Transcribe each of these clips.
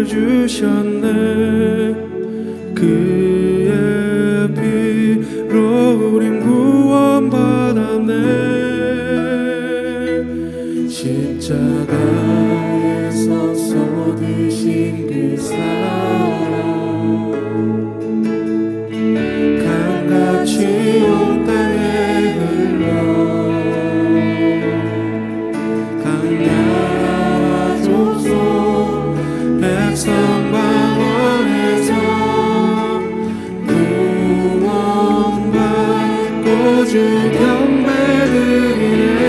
주셨네. 그의 피로 우린 구원받았네. 십자가에서 쏟으신 그 사랑 강같이 온 땅에 흘러 강나라 족속 백성 방언에서 구원받고 주 경배드리네.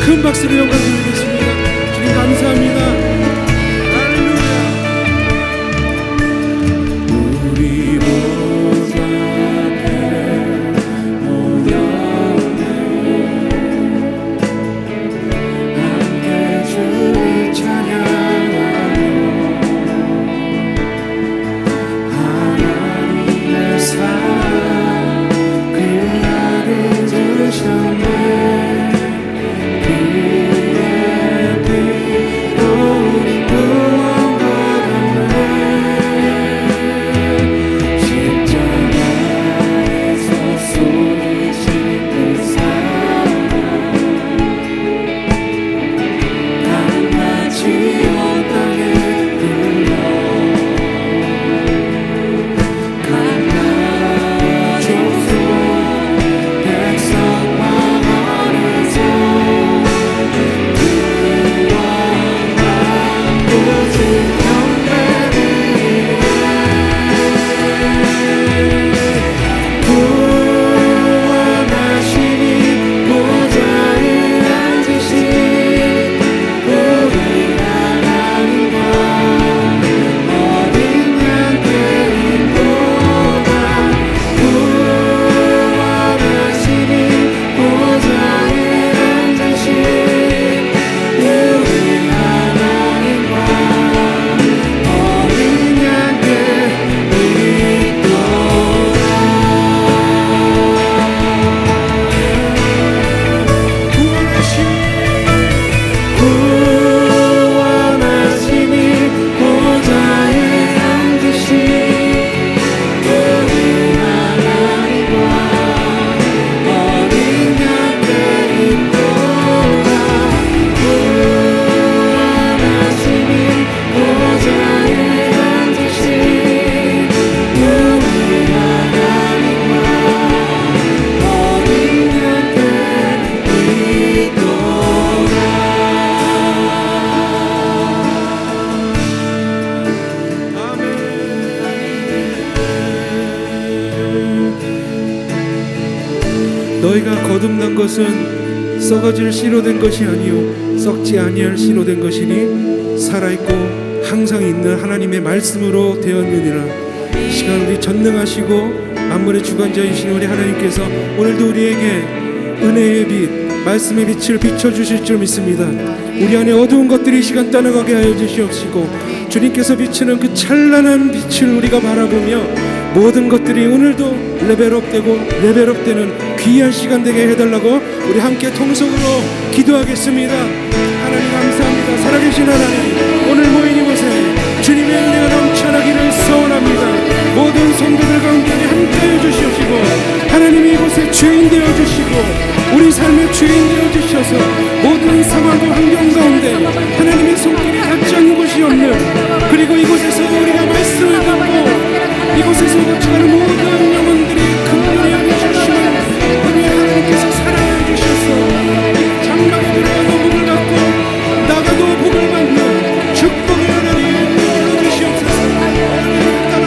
큰 박수로 영광 드리겠습니다. 주님 감사합니다. 할렐루야. 우리 보좌 앞에 모였네. 함께 주를 찬양하며 하나님의 사랑 그 아들 주셨네. 너희가 거듭난 것은 썩어질 씨로 된 것이 아니요 썩지 아니할 씨로 된 것이니 살아있고 항상 있는 하나님의 말씀으로 되었느니라. 시간 우리 전능하시고 만물의 주관자이신 우리 하나님께서 오늘도 우리에게 은혜의 빛 말씀의 빛을 비춰주실 줄 믿습니다. 우리 안에 어두운 것들이 시간 떠나가게 하여 주시옵시고 주님께서 비치는 그 찬란한 빛을 우리가 바라보며 모든 것들이 오늘도 레벨업되고 레벨업되는 귀한 시간 되게 해달라고 우리 함께 통성으로 기도하겠습니다. 하나님 감사합니다. 살아계신 하나님, 오늘 모인 이곳에 주님의 은혜가 넘쳐나기를 소원합니다. 모든 성도들 가운데 함께해 주시옵시고 하나님이 이곳에 주인 되어주시고 우리 삶의 주인 되어주셔서 모든 상황과 환경 가운데 하나님의 손길이 닿지 않는 곳이 없는, 그리고 이곳에서 우리가 말씀을 듣고 이곳에서 거쳐가는 모든 영혼들이 근본히 알려주시는 우리 하나님께서 사랑해 주셔서 장막에 들어가도 복을 받고 나가도 복을 받는 축복의 하나님 되어주시옵소서. 하나님을 따라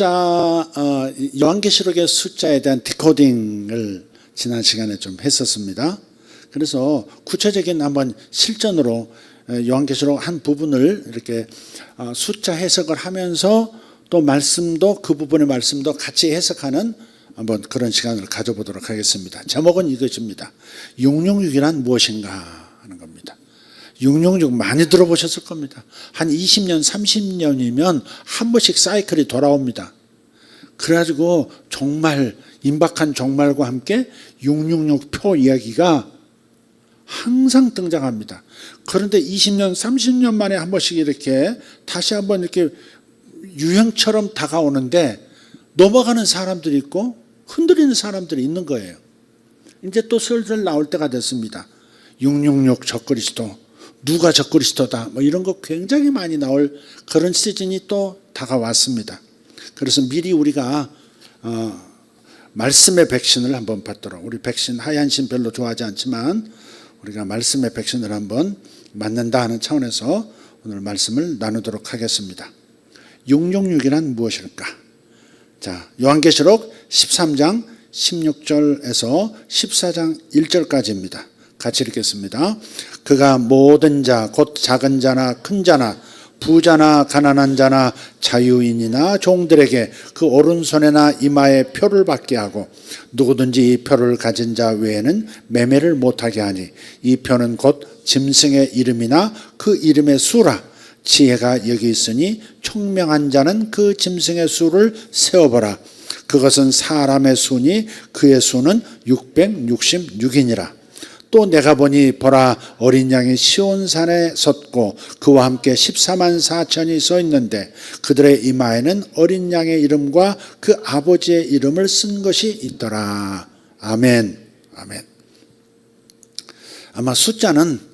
요한계시록의 숫자에 대한 디코딩을 지난 시간에 좀 했었습니다. 그래서 구체적인 한번 실전으로 요한계시록 한 부분을 이렇게 숫자 해석을 하면서 또 말씀도 그 부분의 말씀도 같이 해석하는 한번 그런 시간을 가져보도록 하겠습니다. 제목은 이것입니다. 666이란 무엇인가 하는 겁니다. 666 많이 들어보셨을 겁니다. 한 20년, 30년이면 한 번씩 사이클이 돌아옵니다. 그래가지고 정말 임박한 종말과 함께 666표 이야기가 항상 등장합니다. 그런데 20년, 30년 만에 한 번씩 이렇게 다시 한번 이렇게 유행처럼 다가오는데 넘어가는 사람들이 있고 흔들리는 사람들이 있는 거예요. 이제 또 슬슬 나올 때가 됐습니다. 666 적그리스도, 누가 적그리스도다, 뭐 이런 거 굉장히 많이 나올 그런 시즌이 또 다가왔습니다. 그래서 미리 우리가 말씀의 백신을 한번 받도록, 우리 백신 하얀신 별로 좋아하지 않지만 우리가 말씀의 백신을 한번 맞는다 하는 차원에서 오늘 말씀을 나누도록 하겠습니다. 666이란 무엇일까? 자, 요한계시록 13장 16절에서 14장 1절까지입니다. 같이 읽겠습니다. 그가 모든 자, 곧 작은 자나 큰 자나 부자나 가난한 자나 자유인이나 종들에게 그 오른손에나 이마에 표를 받게 하고 누구든지 이 표를 가진 자 외에는 매매를 못하게 하니 이 표는 곧 짐승의 이름이나 그 이름의 수라. 지혜가 여기 있으니 총명한 자는 그 짐승의 수를 세어보라. 그것은 사람의 수니 그의 수는 666이니라. 또 내가 보니 보라, 어린 양이 시온산에 섰고 그와 함께 14만 4천이 서 있는데 그들의 이마에는 어린 양의 이름과 그 아버지의 이름을 쓴 것이 있더라. 아멘. 아멘. 아마 숫자는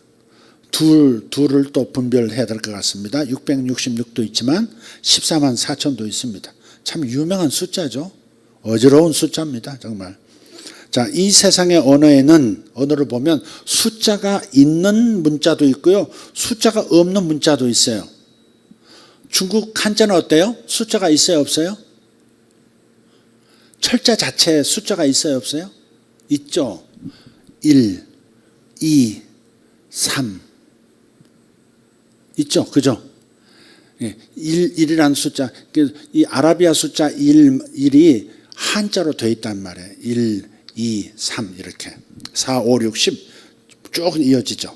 둘을 또 분별해야 될 것 같습니다. 666도 있지만 14만 4천도 있습니다. 참 유명한 숫자죠. 어지러운 숫자입니다. 정말. 자, 이 세상의 언어를 보면 숫자가 있는 문자도 있고요. 숫자가 없는 문자도 있어요. 중국 한자는 어때요? 숫자가 있어요, 없어요? 철자 자체에 숫자가 있어요, 없어요? 있죠. 1, 2, 3 있죠, 그죠? 1이라는 숫자, 이 아라비아 숫자 1이 한자로 되어 있단 말이에요. 1, 2, 3 이렇게 4, 5, 6, 10 쭉 이어지죠.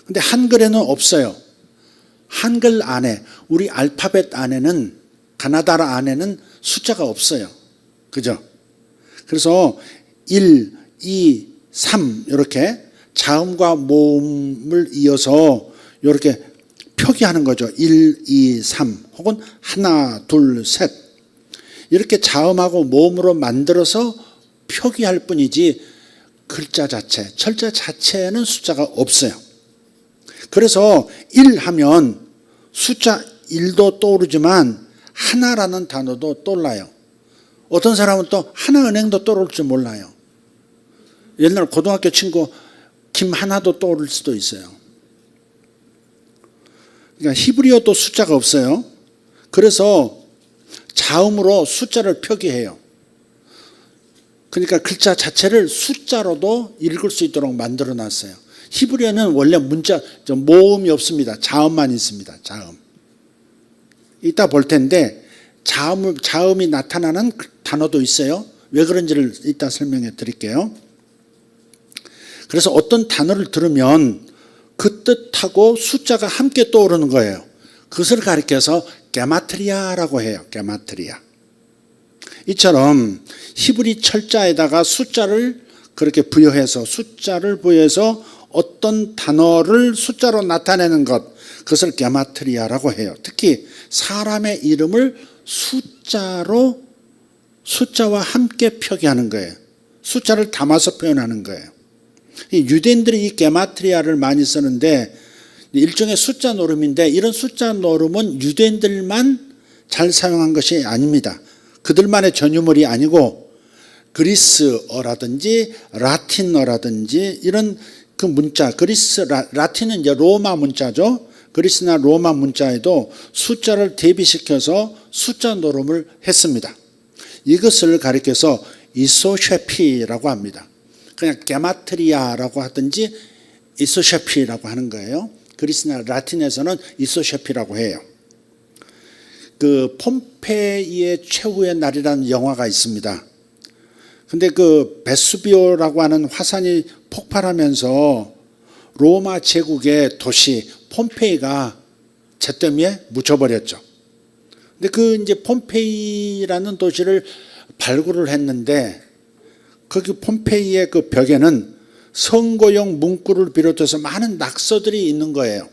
근데 한글에는 없어요. 한글 안에, 우리 알파벳 안에는, 가나다라 안에는 숫자가 없어요. 그죠? 그래서 1, 2, 3 이렇게 자음과 모음을 이어서 이렇게 표기하는 거죠. 1, 2, 3 혹은 하나, 둘, 셋 이렇게 자음하고 모음으로 만들어서 표기할 뿐이지 글자 자체, 철자 자체에는 숫자가 없어요. 그래서 1 하면 숫자 1도 떠오르지만 하나라는 단어도 떠올라요. 어떤 사람은 또 하나은행도 떠오를 줄 몰라요. 옛날 고등학교 친구 김하나도 떠오를 수도 있어요. 그러니까 히브리어도 숫자가 없어요. 그래서 자음으로 숫자를 표기해요. 그러니까 글자 자체를 숫자로도 읽을 수 있도록 만들어 놨어요. 히브리어는 원래 문자, 모음이 없습니다. 자음만 있습니다. 자음. 이따 볼 텐데 자음이 나타나는 단어도 있어요. 왜 그런지를 이따 설명해 드릴게요. 그래서 어떤 단어를 들으면 그 뜻하고 숫자가 함께 떠오르는 거예요. 그것을 가리켜서 게마트리아라고 해요. 게마트리아. 이처럼 히브리 철자에다가 숫자를 그렇게 부여해서 어떤 단어를 숫자로 나타내는 것, 그것을 게마트리아라고 해요. 특히 사람의 이름을 숫자와 함께 표기하는 거예요. 숫자를 담아서 표현하는 거예요. 유대인들이 이 게마트리아를 많이 쓰는데 일종의 숫자 노름인데 이런 숫자 노름은 유대인들만 잘 사용한 것이 아닙니다. 그들만의 전유물이 아니고 그리스어라든지 라틴어라든지 이런 그 문자, 라틴은 이제 로마 문자죠. 그리스나 로마 문자에도 숫자를 대비시켜서 숫자 노름을 했습니다. 이것을 가리켜서 이소셰피라고 합니다. 그냥 게마트리아라고 하든지 이소셰피라고 하는 거예요. 그리스나 라틴에서는 이소셰피라고 해요. 그 폼페이의 최후의 날이라는 영화가 있습니다. 근데 그 베수비오라고 하는 화산이 폭발하면서 로마 제국의 도시 폼페이가 잿더미에 묻혀버렸죠. 근데 그 이제 폼페이라는 도시를 발굴을 했는데 거기 폼페이의 그 벽에는 선고용 문구를 비롯해서 많은 낙서들이 있는 거예요.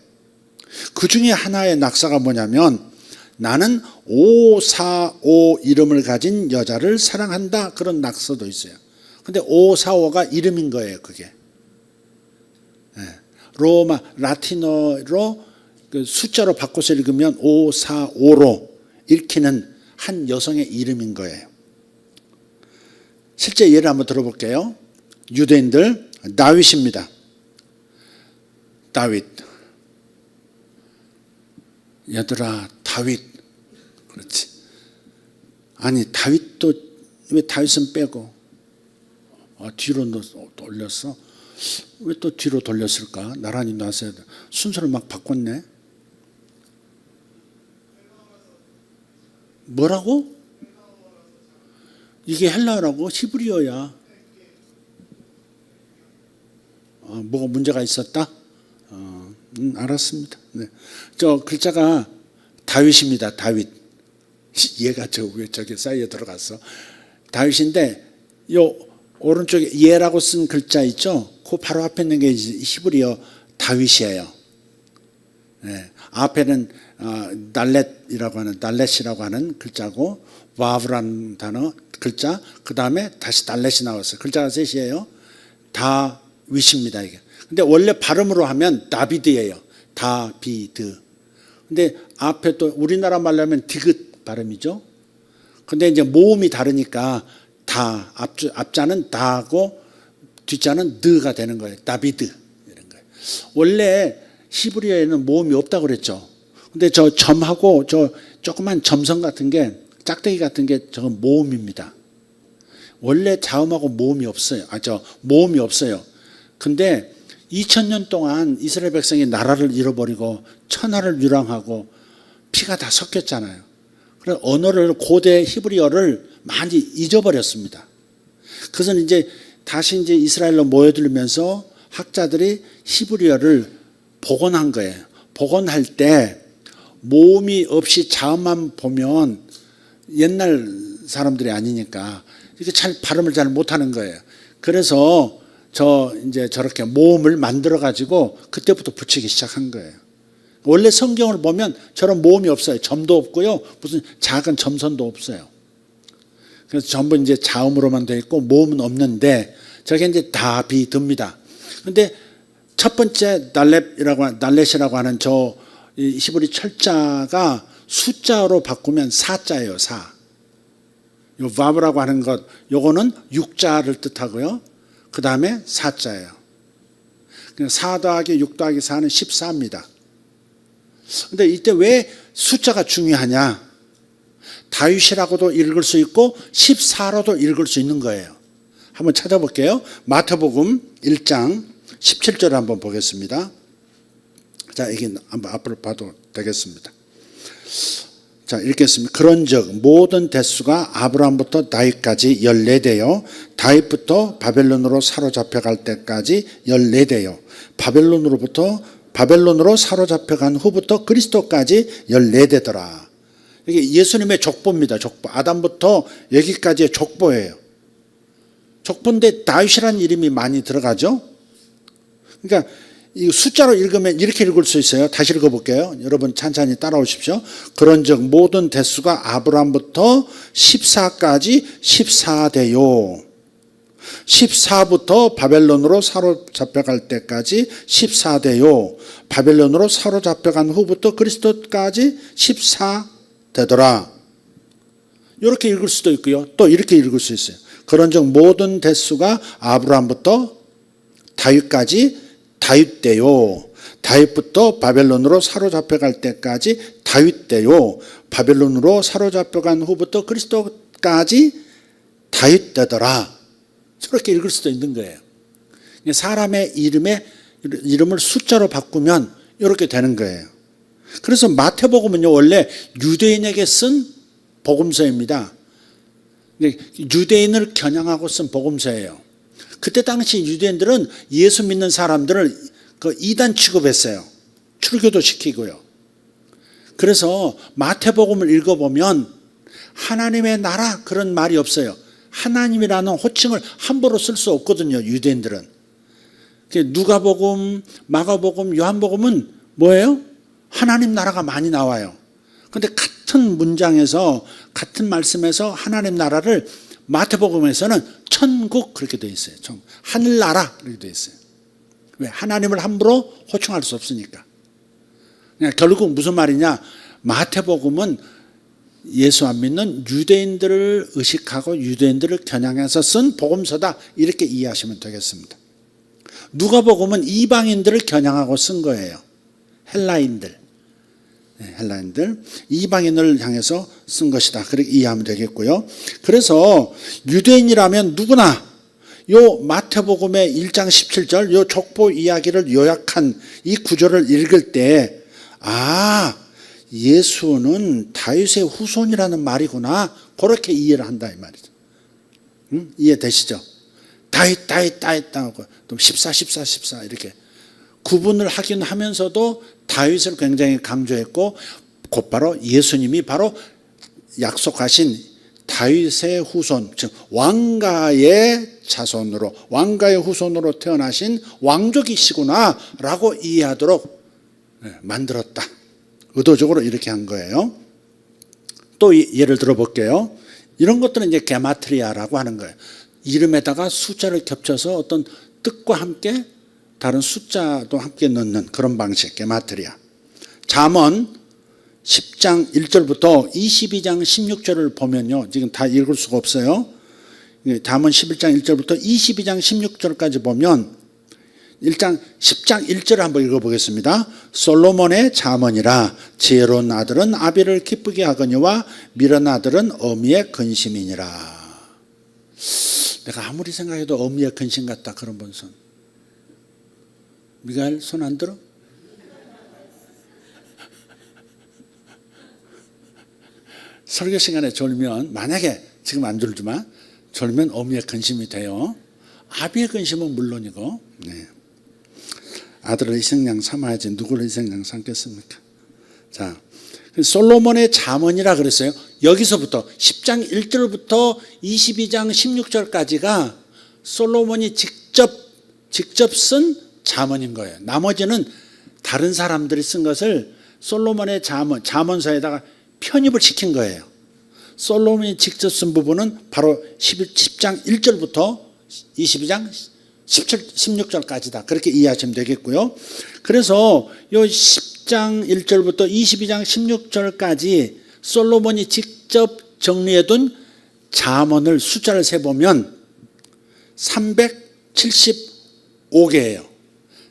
그 중에 하나의 낙서가 뭐냐면 나는 545 이름을 가진 여자를 사랑한다, 그런 낙서도 있어요. 근데 545가 이름인 거예요, 그게. 로마 라틴어로 그 숫자로 바꿔서 읽으면 545로 읽히는 한 여성의 이름인 거예요. 실제 예를 한번 들어볼게요. 유대인들 다윗입니다. 다윗. 얘들아 다윗. 그렇지. 아니 다윗도 왜 다윗은 빼고 뒤로 돌렸어? 왜 또 뒤로 돌렸을까? 나란히 놨어야 돼. 순서를 막 바꿨네. 뭐라고? 이게 헬라어라고? 히브리어야. 뭐가 문제가 있었다? 알았습니다. 네. 저 글자가 다윗입니다. 다윗. 얘가 왜 저기 사이에 들어갔어? 다윗인데 요 오른쪽에 예라고 쓴 글자 있죠? 그 바로 앞에 있는 게 히브리어 다윗이에요. 네. 앞에는 달렛이라고 하는 글자고 와브라는 단어 글자, 그 다음에 다시 달렛이 나왔어요. 글자가 셋이에요. 다윗입니다, 이게. 근데 원래 발음으로 하면 다비드예요. 다비드. 근데 앞에 또 우리나라 말로 하면 디귿 발음이죠. 근데 이제 모음이 다르니까 앞자는 다고 뒷자는 드가 되는 거예요. 다비드 이런 거예요. 원래 히브리어에는 모음이 없다고 그랬죠. 근데 저 점하고 저 조그만 점선 같은 게 짝대기 같은 게 저건 모음입니다. 원래 자음하고 모음이 없어요. 모음이 없어요. 근데 2000년 동안 이스라엘 백성이 나라를 잃어버리고 천하를 유랑하고 피가 다 섞였잖아요. 그래서 언어를 고대 히브리어를 많이 잊어버렸습니다. 그래서 이제 다시 이제 이스라엘로 모여들면서 학자들이 히브리어를 복원한 거예요. 복원할 때 모음이 없이 자음만 보면 옛날 사람들이 아니니까 이렇게 발음을 잘 못하는 거예요. 그래서 이제 저렇게 모음을 만들어 가지고 그때부터 붙이기 시작한 거예요. 원래 성경을 보면 저런 모음이 없어요. 점도 없고요. 무슨 작은 점선도 없어요. 그래서 전부 이제 자음으로만 되어 있고 모음은 없는데 저게 이제 다비드입니다. 근데 첫 번째 달렛이라고 하는 저 히브리 철자가 숫자로 바꾸면 사자예요. 사. 요 바브라고 하는 것, 요거는 6자를 뜻하고요. 그 다음에 사자예요. 4 더하기 6 더하기 4는 14입니다. 근데 이때 왜 숫자가 중요하냐? 다윗이라고도 읽을 수 있고 14로도 읽을 수 있는 거예요. 한번 찾아볼게요. 마태복음 1장 17절을 한번 보겠습니다. 자, 이게 한번 앞으로 봐도 되겠습니다. 자, 읽겠습니다. 그런즉 모든 대수가 아브라함부터 다윗까지 14대요. 다윗부터 바벨론으로 사로잡혀갈 때까지 14대요. 바벨론으로 사로잡혀간 후부터 그리스도까지 14대더라. 이게 예수님의 족보입니다. 족보. 아담부터 여기까지의 족보예요. 족보인데 다윗이라는 이름이 많이 들어가죠. 그러니까 이 숫자로 읽으면 이렇게 읽을 수 있어요. 다시 읽어볼게요. 여러분 찬찬히 따라오십시오. 그런즉 모든 대수가 아브라함부터 14까지 14대요. 14부터 바벨론으로 사로잡혀갈 때까지 14대요. 바벨론으로 사로잡혀간 후부터 그리스도까지 14대더라. 이렇게 읽을 수도 있고요. 또 이렇게 읽을 수 있어요. 그런즉 모든 대수가 아브라함부터 다윗까지 다윗대요. 다윗부터 바벨론으로 사로잡혀갈 때까지 다윗 때요. 바벨론으로 사로잡혀간 후부터 그리스도까지 다윗 때더라. 저렇게 읽을 수도 있는 거예요. 사람의 이름을 숫자로 바꾸면 이렇게 되는 거예요. 그래서 마태복음은요, 원래 유대인에게 쓴 복음서입니다. 유대인을 겨냥하고 쓴 복음서예요. 그때 당시 유대인들은 예수 믿는 사람들을 이단 취급했어요. 출교도 시키고요. 그래서 마태복음을 읽어보면 하나님의 나라 그런 말이 없어요. 하나님이라는 호칭을 함부로 쓸 수 없거든요, 유대인들은. 누가복음, 마가복음, 요한복음은 뭐예요? 하나님 나라가 많이 나와요. 그런데 같은 문장에서, 같은 말씀에서 하나님 나라를 마태복음에서는 천국 그렇게 되어 있어요. 하늘나라 그렇게 되어 있어요. 왜? 하나님을 함부로 호칭할 수 없으니까. 결국 무슨 말이냐? 마태복음은 예수 안 믿는 유대인들을 의식하고 유대인들을 겨냥해서 쓴 복음서다. 이렇게 이해하시면 되겠습니다. 누가복음은 이방인들을 겨냥하고 쓴 거예요. 헬라인들. 헬라인들. 이방인을 향해서 쓴 것이다. 그렇게 이해하면 되겠고요. 그래서 유대인이라면 누구나 요 마태복음의 1장 17절 요 족보 이야기를 요약한 이 구절을 읽을 때 예수는 다윗의 후손이라는 말이구나. 그렇게 이해를 한다 이 말이죠. 이해되시죠? 다윗 하고 또 14 이렇게 구분을 하긴 하면서도 다윗을 굉장히 강조했고 곧바로 예수님이 바로 약속하신 다윗의 후손, 즉 왕가의 자손으로, 왕가의 후손으로 태어나신 왕족이시구나 라고 이해하도록 만들었다. 의도적으로 이렇게 한 거예요. 또 예를 들어 볼게요. 이런 것들은 이제 게마트리아라고 하는 거예요. 이름에다가 숫자를 겹쳐서 어떤 뜻과 함께 다른 숫자도 함께 넣는 그런 방식, 게마트리아. 잠언 10장 1절부터 22장 16절을 보면요. 지금 다 읽을 수가 없어요. 잠언 11장 1절부터 22장 16절까지 보면 10장 1절을 한번 읽어보겠습니다. 솔로몬의 잠언이라 지혜로운 아들은 아비를 기쁘게 하거니와 미련한 아들은 어미의 근심이니라. 내가 아무리 생각해도 어미의 근심 같다. 그런 분 손. 미가엘 손 안 들어? 설교 시간에 졸면, 만약에 지금 안 졸지만 졸면 어미의 근심이 돼요. 아비의 근심은 물론이고. 아들을 희생양 삼아야지 누구를 희생양 삼겠습니까? 자, 솔로몬의 잠언이라 그랬어요. 여기서부터 10장 1절부터 22장 16절까지가 솔로몬이 직접 쓴 잠언인 거예요. 나머지는 다른 사람들이 쓴 것을 솔로몬의 잠언서에다가 편입을 시킨 거예요. 솔로몬이 직접 쓴 부분은 바로 10장 1절부터 22장 16절까지다. 그렇게 이해하시면 되겠고요. 그래서 이 10장 1절부터 22장 16절까지 솔로몬이 직접 정리해둔 잠언을 숫자를 세보면 375개예요.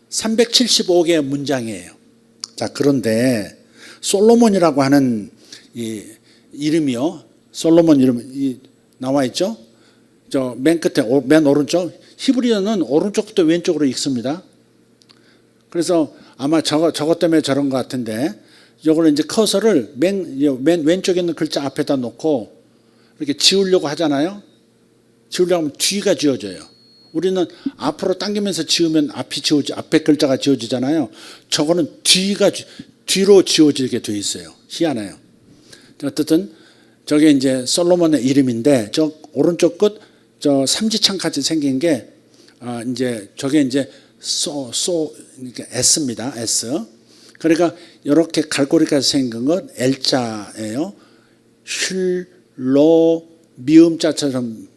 375개의 문장이에요. 자, 그런데 솔로몬이라고 하는 이 이름이요. 솔로몬 이름이 나와 있죠. 저 맨 끝에 맨 오른쪽 히브리어는 오른쪽부터 왼쪽으로 읽습니다. 그래서 아마 저것 때문에 저런 것 같은데 이걸 이제 커서를 맨 왼쪽에 있는 글자 앞에다 놓고 이렇게 지우려고 하잖아요. 지우려고 하면 뒤가 지워져요. 우리는 앞으로 당기면서 지우면 앞에 글자가 지워지잖아요. 저거는 뒤로 지워지게 돼 있어요. 희한해요. 어쨌든 저게 이제 솔로몬의 이름인데 저 오른쪽 끝 저 삼지창같이 생긴 게 이제 저게 이제 S입니다. S. 그러니까 이렇게 갈고리까지 생긴 것 L자예요. 슐로 미음자처럼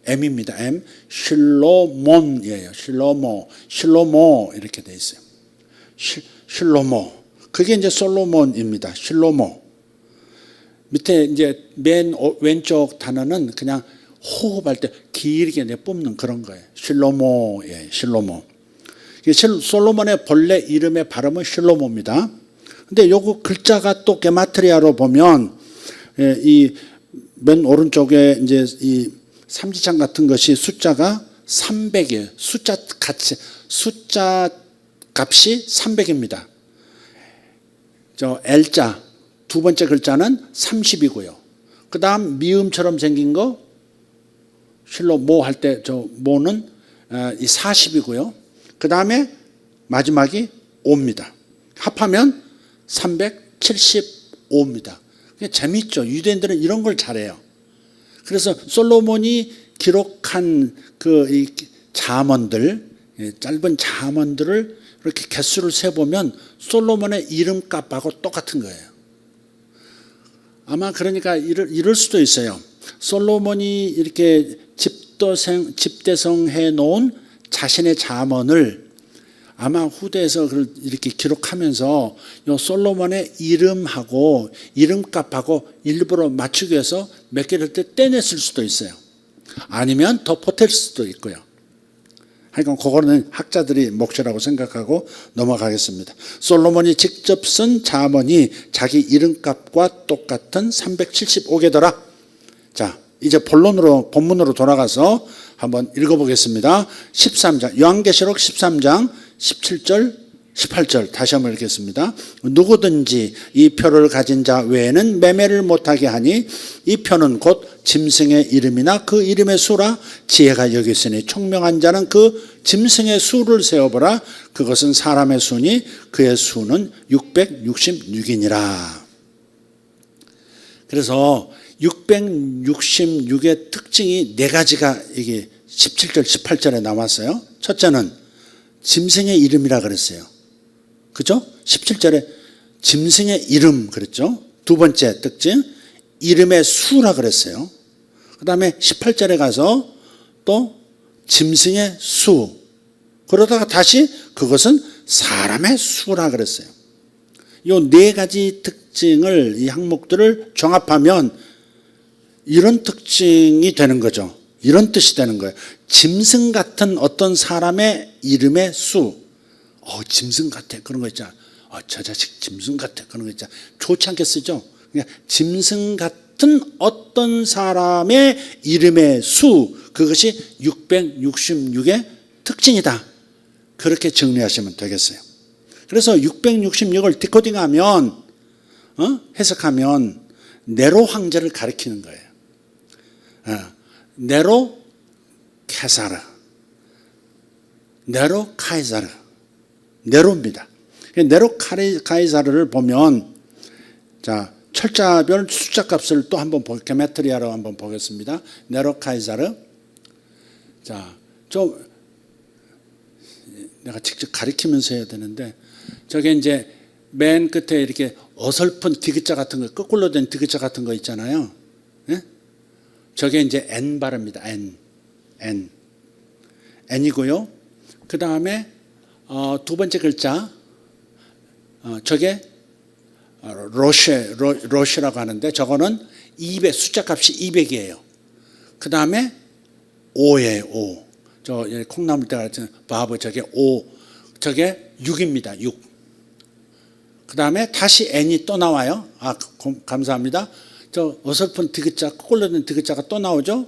M입니다. M. 실로몬이에요. 실로모 이렇게 돼 있어요. 실로모. 그게 이제 솔로몬입니다. 실로모. 밑에 이제 맨 왼쪽 단어는 그냥 호흡할 때 길게 뽑는 그런 거예요. 실로모예요. 실로모. 솔로몬의 본래 이름의 발음은 실로모입니다. 근데 요거 글자가 또 게마트리아로 보면 이 맨 오른쪽에 이제 이 삼지창 같은 것이 숫자가 300이에요. 숫자 값이 300입니다. 저 L자 두 번째 글자는 30이고요. 그 다음 미음처럼 생긴 거 실로모 할 때 저 모는 이 40이고요. 그 다음에 마지막이 5입니다. 합하면 375입니다. 재밌죠. 유대인들은 이런 걸 잘해요. 그래서 솔로몬이 기록한 이 잠언들, 짧은 잠언들을 이렇게 개수를 세보면 솔로몬의 이름값하고 똑같은 거예요. 아마 그러니까 이럴 수도 있어요. 솔로몬이 이렇게 집대성해 놓은 자신의 잠언을 아마 후대에서 이렇게 기록하면서 요 솔로몬의 이름하고 이름값하고 일부러 맞추기 위해서 몇 개를 떼냈을 수도 있어요. 아니면 더 보탤 수도 있고요. 하여간 그거는 학자들이 몫이라고 생각하고 넘어가겠습니다. 솔로몬이 직접 쓴 잠언이 자기 이름값과 똑같은 375개더라. 자, 이제 본문으로 돌아가서 한번 읽어보겠습니다. 13장, 요한계시록 13장 17절 18절 다시 한번 읽겠습니다. 누구든지 이 표를 가진 자 외에는 매매를 못하게 하니 이 표는 곧 짐승의 이름이나 그 이름의 수라. 지혜가 여기 있으니 총명한 자는 그 짐승의 수를 세어보라. 그것은 사람의 수니 그의 수는 666이니라. 그래서 666의 특징이 네 가지가 이게 17절 18절에 나왔어요. 첫째는 짐승의 이름이라 그랬어요. 그죠? 17절에 짐승의 이름 그랬죠. 두 번째 특징 이름의 수라 그랬어요. 그 다음에 18절에 가서 또 짐승의 수, 그러다가 다시 그것은 사람의 수라 그랬어요. 이 네 가지 특징을, 이 항목들을 종합하면 이런 특징이 되는 거죠. 이런 뜻이 되는 거예요. 짐승 같은 어떤 사람의 이름의 수. 짐승 같아. 그런 거 있잖아. 저 자식 짐승 같아. 그런 거 있잖아. 좋지 않게 쓰죠. 그러니까 짐승 같은 어떤 사람의 이름의 수. 그것이 666의 특징이다. 그렇게 정리하시면 되겠어요. 그래서 666을 디코딩하면, 해석하면 네로 황제를 가리키는 거예요. 네로 케사르, 네로 카이사르, 네로입니다. 네로 카이사르를 보면, 자, 철자별 숫자 값을 또 한번 게마트리아로 한번 보겠습니다. 네로 카이사르. 자, 내가 직접 가리키면서 해야 되는데, 저게 이제 맨 끝에 이렇게 어설픈 디귿자 같은 거, 거꾸로 된 디귿자 같은 거 있잖아요. 예? 저게 이제 N 발음입니다. N이고요. 그 다음에 두 번째 글자, 저게 로시라고 하는데 저거는 200, 숫자 값이 200이에요. 그 다음에 O예요. O. 저 콩나물 때 같은 바보, 저게 O, 저게 6입니다. 6. 그 다음에 다시 N이 또 나와요. 감사합니다. 저 어설픈 디귿자, 꼴르는 디귿자가 또 나오죠.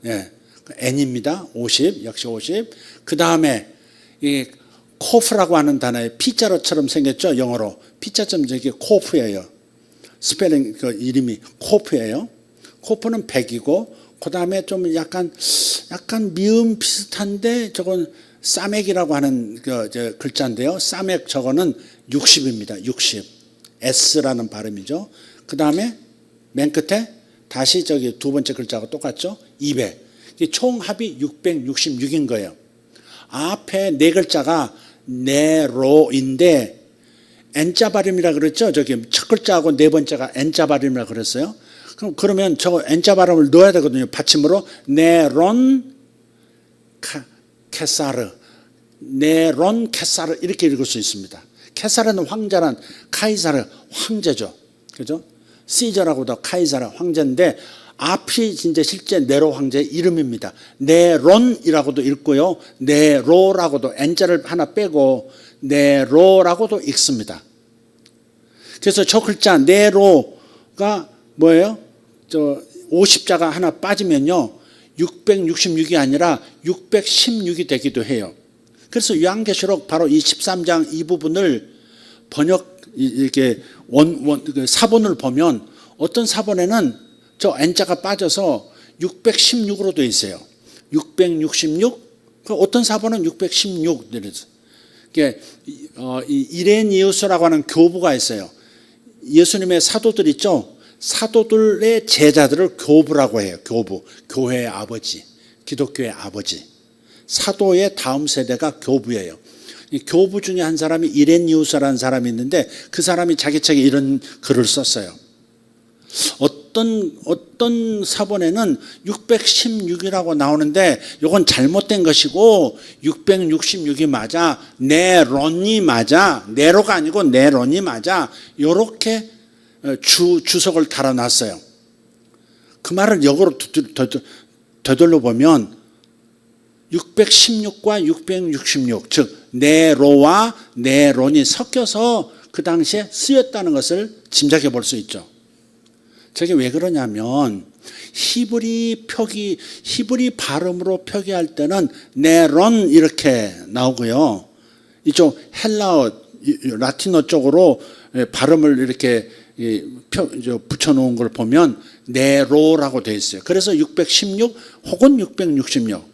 예, N입니다. 50, 역시 50. 그 다음에 이 코프라고 하는 단어에 P자로처럼 생겼죠. 영어로 P자점 저기 코프예요. 스펠링 그 이름이 코프예요. 코프는 100이고, 그 다음에 좀 약간 미음 비슷한데 저건 싸맥이라고 하는 저 글자인데요. 싸맥 저거는 60입니다. 60. S라는 발음이죠. 그 다음에 맨 끝에 다시 저기 두 번째 글자가 똑같죠. 200. 총 합이 666인 거예요. 앞에 네 글자가 네로인데 N자 발음이라 그랬죠. 저기 첫 글자하고 네 번째가 N자 발음이라 그랬어요. 그러면 저 N자 발음을 넣어야 되거든요. 받침으로 네론 케사르, 네론 케사르 이렇게 읽을 수 있습니다. 케사르는 황자란, 카이사르 황제죠. 그죠? 시저라고도 카이사르 황제인데 앞이 진짜 실제 네로 황제의 이름입니다. 네론이라고도 읽고요. 네로라고도 N자를 하나 빼고 네로라고도 읽습니다. 그래서 저 글자 네로가 뭐예요? 50자가 하나 빠지면요 666이 아니라 616이 되기도 해요. 그래서 요한계시록 바로 이 13장 이 부분을 이렇게 그 사본을 보면 어떤 사본에는 저 N자가 빠져서 616으로 되어 있어요. 666. 어떤 사본은 616. 이게 이레니우스라고 하는 교부가 있어요. 예수님의 사도들 있죠. 사도들의 제자들을 교부라고 해요. 교부. 교회의 아버지. 기독교의 아버지. 사도의 다음 세대가 교부예요. 이 교부 중에 한 사람이 이레니우스라는 사람이 있는데 그 사람이 자기 책에 이런 글을 썼어요. 어떤 사본에는 616이라고 나오는데 이건 잘못된 것이고 666이 맞아. 네론이 맞아. 네로가 아니고 네론이 맞아. 이렇게 주석을 달아놨어요. 그 말을 역으로 되돌려 보면 616과 666, 즉 네로와 네론이 섞여서 그 당시에 쓰였다는 것을 짐작해 볼 수 있죠. 저게 왜 그러냐면 히브리 발음으로 표기할 때는 네론 이렇게 나오고요. 이쪽 헬라어, 라틴어 쪽으로 발음을 이렇게 붙여놓은 걸 보면 네로라고 되어 있어요. 그래서 616 혹은 666.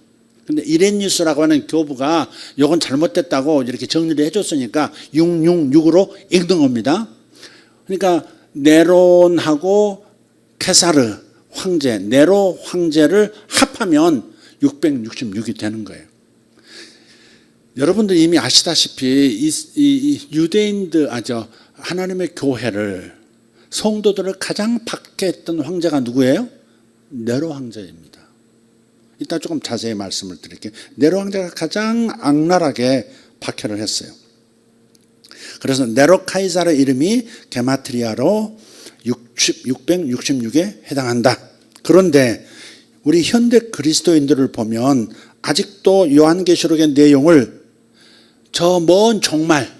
근데 이레니우스라고 하는 교부가 이건 잘못됐다고 이렇게 정리를 해줬으니까 666으로 읽는 겁니다. 그러니까 네론하고 케사르 황제, 네로 황제를 합하면 666이 되는 거예요. 여러분들 이미 아시다시피 이 유대인들, 하나님의 교회를, 성도들을 가장 박해했던 황제가 누구예요? 네로 황제입니다. 이따 조금 자세히 말씀을 드릴게요. 네로 황제가 가장 악랄하게 박해를 했어요. 그래서 네로 카이사르의 이름이 게마트리아로 666에 해당한다. 그런데 우리 현대 그리스도인들을 보면 아직도 요한계시록의 내용을 저 먼 종말,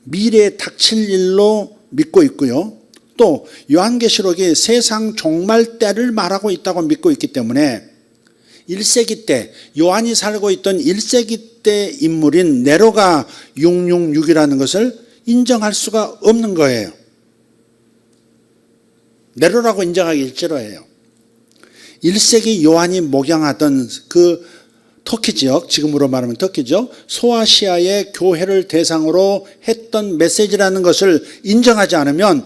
미래에 닥칠 일로 믿고 있고요. 또 요한계시록이 세상 종말 때를 말하고 있다고 믿고 있기 때문에 1세기 때 요한이 살고 있던 1세기 때 인물인 네로가 666이라는 것을 인정할 수가 없는 거예요. 네로라고 인정하기 일지로예요. 1세기 요한이 목양하던 그 터키 지역, 지금으로 말하면 터키죠. 소아시아의 교회를 대상으로 했던 메시지라는 것을 인정하지 않으면,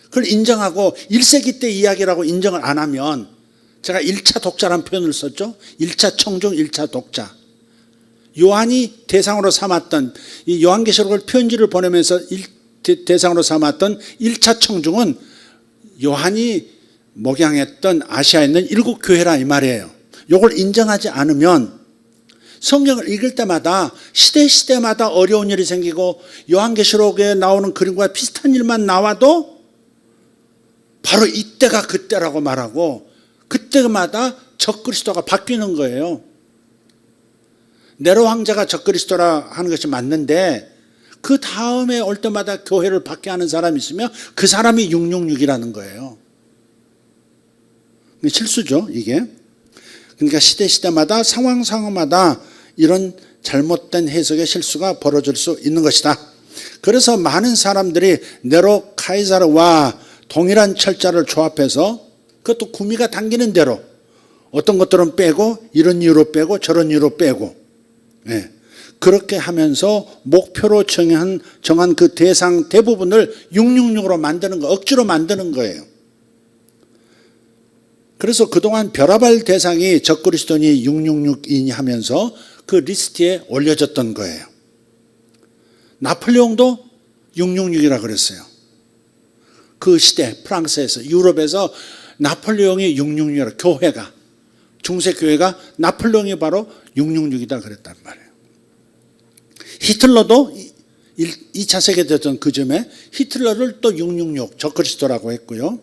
그걸 인정하고 1세기 때 이야기라고 인정을 안 하면, 제가 1차 독자라는 표현을 썼죠. 1차 청중, 1차 독자. 요한이 대상으로 삼았던, 이 요한계시록을 편지를 보내면서 대상으로 삼았던 1차 청중은 요한이 목양했던 아시아에 있는 7교회라 이 말이에요. 이걸 인정하지 않으면 성경을 읽을 때마다 시대마다 어려운 일이 생기고 요한계시록에 나오는 그림과 비슷한 일만 나와도 바로 이때가 그때라고 말하고 그때마다 적그리스도가 바뀌는 거예요. 네로 황제가 적그리스도라 하는 것이 맞는데 그 다음에 올 때마다 교회를 받게 하는 사람이 있으면 그 사람이 666이라는 거예요. 실수죠, 이게. 그러니까 시대마다 상황마다 이런 잘못된 해석의 실수가 벌어질 수 있는 것이다. 그래서 많은 사람들이 네로 카이사르와 동일한 철자를 조합해서 그것도 구미가 당기는 대로 어떤 것들은 빼고 이런 이유로 빼고 저런 이유로 빼고 그렇게 하면서 목표로 정한 그 대상 대부분을 666으로 만드는 거, 억지로 만드는 거예요. 그래서 그동안 벼라발 대상이 적그리스도니 666이니 하면서 그 리스트에 올려졌던 거예요. 나폴레옹도 666이라 그랬어요. 그 시대 프랑스에서, 유럽에서 나폴레옹이 666이라, 교회가, 중세교회가 나폴레옹이 바로 666이다 그랬단 말이에요. 히틀러도 2차 세계대전 그 즈음에 히틀러를 또 666 적그리스도라고 했고요.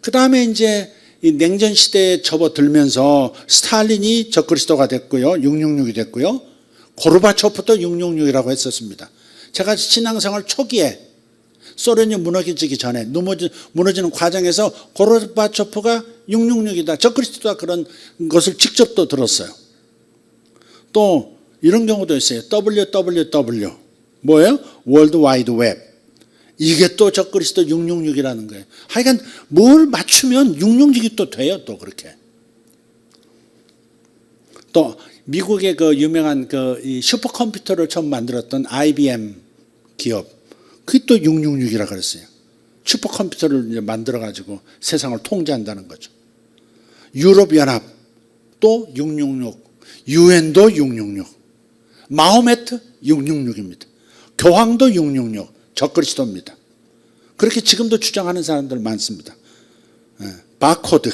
그 다음에 이제 이 냉전 시대에 접어들면서 스탈린이 적그리스도가 됐고요. 666이 됐고요. 고르바초프도 666이라고 했었습니다. 제가 신앙생활 초기에 소련이 무너지기 전에 무너지는 과정에서 고르바초프가 666이다. 적그리스도다 그런 것을 직접 또 들었어요. 또 이런 경우도 있어요. WWW 뭐예요? 월드 와이드 웹. 이게 또 적그리스도 666이라는 거예요. 하여간 뭘 맞추면 666이 또 돼요. 또 그렇게. 또 미국의 그 유명한 이 슈퍼컴퓨터를 처음 만들었던 IBM 기업, 그게 또 666이라 그랬어요. 슈퍼컴퓨터를 이제 만들어 가지고 세상을 통제한다는 거죠. 유럽연합 또 666, 유엔도 666, 마호메트 666입니다. 교황도 666, 적그리스도입니다. 그렇게 지금도 주장하는 사람들 많습니다. 바코드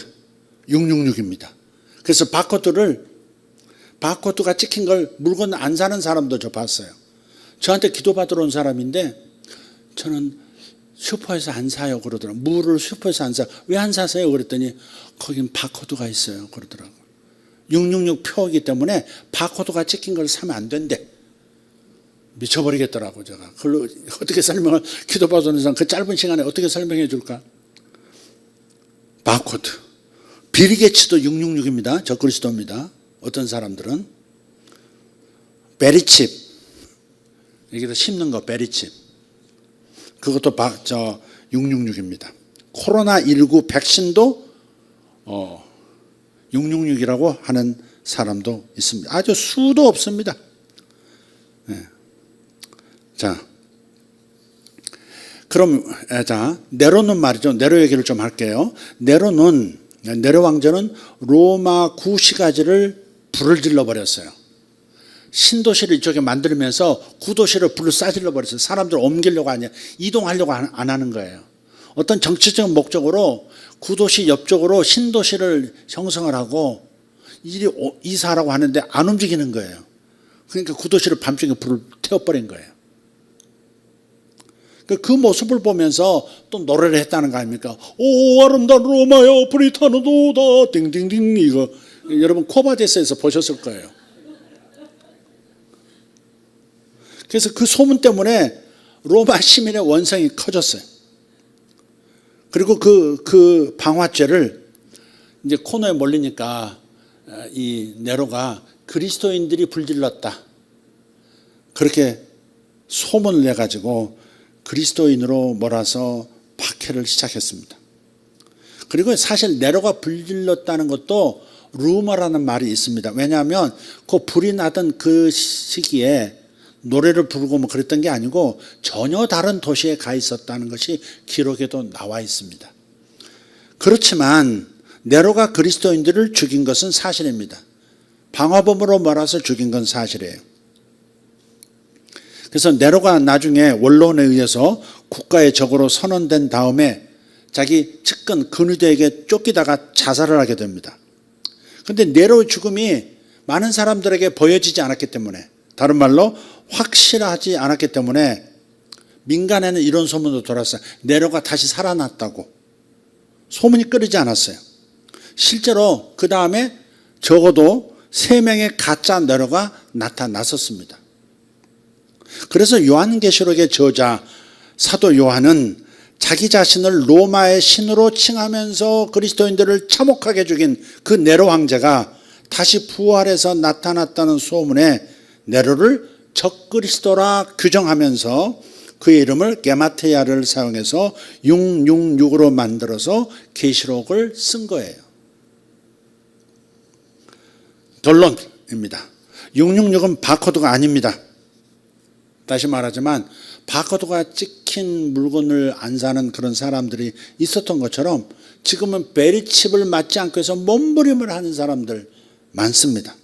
666입니다. 그래서 바코드가 찍힌 걸 물건 안 사는 사람도 저 봤어요. 저한테 기도받으러 온 사람인데 저는 슈퍼에서 안 사요 그러더라고요. 물을 슈퍼에서 안 사. 왜 안 사세요? 그랬더니 거긴 바코드가 있어요 그러더라고요. 666 표이기 때문에 바코드가 찍힌 걸 사면 안 된대. 미쳐버리겠더라고 제가. 그걸로 어떻게 설명을, 기도받는 사람 그 짧은 시간에 어떻게 설명해 줄까? 바코드. 빌 게이츠도 666입니다. 적그리스도입니다. 어떤 사람들은 베리칩, 여기다 심는 거 베리칩, 그것도 666입니다. 코로나19 백신도 666이라고 하는 사람도 있습니다. 아주 수도 없습니다. 네. 자, 그럼 네로는 말이죠. 네로 얘기를 좀 할게요. 네로 왕조는 로마 구시가지를 불을 질러버렸어요. 신도시를 이쪽에 만들면서 구도시를 불을 싸질러 버렸어요. 사람들 옮기려고 하냐, 이동하려고 안 하는 거예요. 어떤 정치적 목적으로 구도시 옆쪽으로 신도시를 형성을 하고 이리 이사하라고 하는데 안 움직이는 거예요. 그러니까 구도시를 밤중에 불을 태워버린 거예요. 그 모습을 보면서 또 노래를 했다는 거 아닙니까? 오 아름다운 로마여 브리타노도다 띵띵띵. 이거 여러분 코바데스에서 보셨을 거예요. 그래서 그 소문 때문에 로마 시민의 원성이 커졌어요. 그리고 그 방화죄를 이제 코너에 몰리니까 이 네로가 그리스도인들이 불질렀다, 그렇게 소문을 내가지고 그리스도인으로 몰아서 박해를 시작했습니다. 그리고 사실 네로가 불질렀다는 것도 루머라는 말이 있습니다. 왜냐하면 그 불이 나던 그 시기에 노래를 부르고 뭐 그랬던 게 아니고 전혀 다른 도시에 가 있었다는 것이 기록에도 나와 있습니다. 그렇지만 네로가 그리스도인들을 죽인 것은 사실입니다. 방화범으로 몰아서 죽인 건 사실이에요. 그래서 네로가 나중에 원로원에 의해서 국가의 적으로 선언된 다음에 자기 측근 근위대에게 쫓기다가 자살을 하게 됩니다. 그런데 네로의 죽음이 많은 사람들에게 보여지지 않았기 때문에, 다른 말로 확실하지 않았기 때문에 민간에는 이런 소문도 돌았어요. 네로가 다시 살아났다고. 소문이 끓이지 않았어요. 실제로 그 다음에 적어도 3명의 가짜 네로가 나타났었습니다. 그래서 요한계시록의 저자 사도 요한은 자기 자신을 로마의 신으로 칭하면서 그리스도인들을 참혹하게 죽인 그 네로 황제가 다시 부활해서 나타났다는 소문에 네로를 적그리스도라 규정하면서 그의 이름을 게마테야를 사용해서 666으로 만들어서 계시록을 쓴 거예요. 결론입니다. 666은 바코드가 아닙니다. 다시 말하지만 바코드가 찍힌 물건을 안 사는 그런 사람들이 있었던 것처럼 지금은 베리칩을 맞지 않고 해서 몸부림을 하는 사람들 많습니다.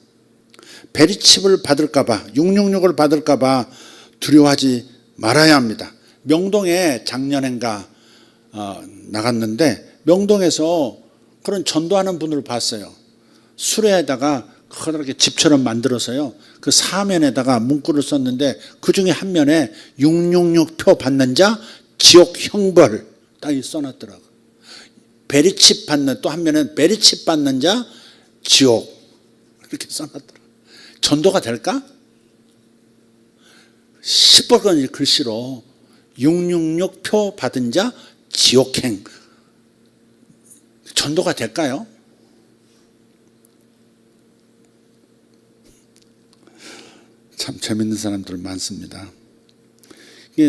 베리칩을 받을까봐, 666을 받을까봐 두려워하지 말아야 합니다. 명동에 작년엔가 나갔는데 명동에서 그런 전도하는 분을 봤어요. 수레에다가 커다랗게 집처럼 만들어서요, 그 사면에다가 문구를 썼는데 그 중에 한 면에 666표 받는 자 지옥 형벌 딱 써놨더라고요. 베리칩 받는, 또 한 면은 베리칩 받는 자 지옥, 이렇게 써놨더라. 전도가 될까? 시뻘건 글씨로 666표 받은 자 지옥행. 전도가 될까요? 참 재밌는 사람들 많습니다.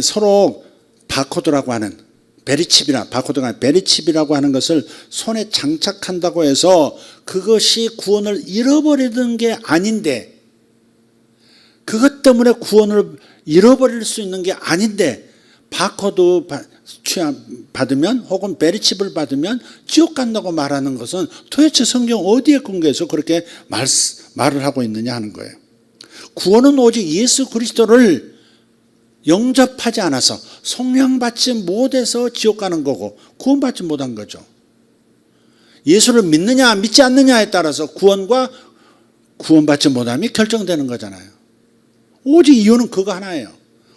서로 바코드라고 하는, 베리칩이나 바코드가 아니라 베리칩이라고 하는 것을 손에 장착한다고 해서 그것이 구원을 잃어버리는 게 아닌데, 그것 때문에 구원을 잃어버릴 수 있는 게 아닌데, 바코드 받으면 혹은 베리칩을 받으면 지옥 간다고 말하는 것은 도대체 성경 어디에 근거해서 그렇게 말을 하고 있느냐 하는 거예요. 구원은 오직 예수 그리스도를 영접하지 않아서 성령 받지 못해서 지옥 가는 거고, 구원받지 못한 거죠. 예수를 믿느냐 믿지 않느냐에 따라서 구원과 구원받지 못함이 결정되는 거잖아요. 오직 이유는 그거 하나예요.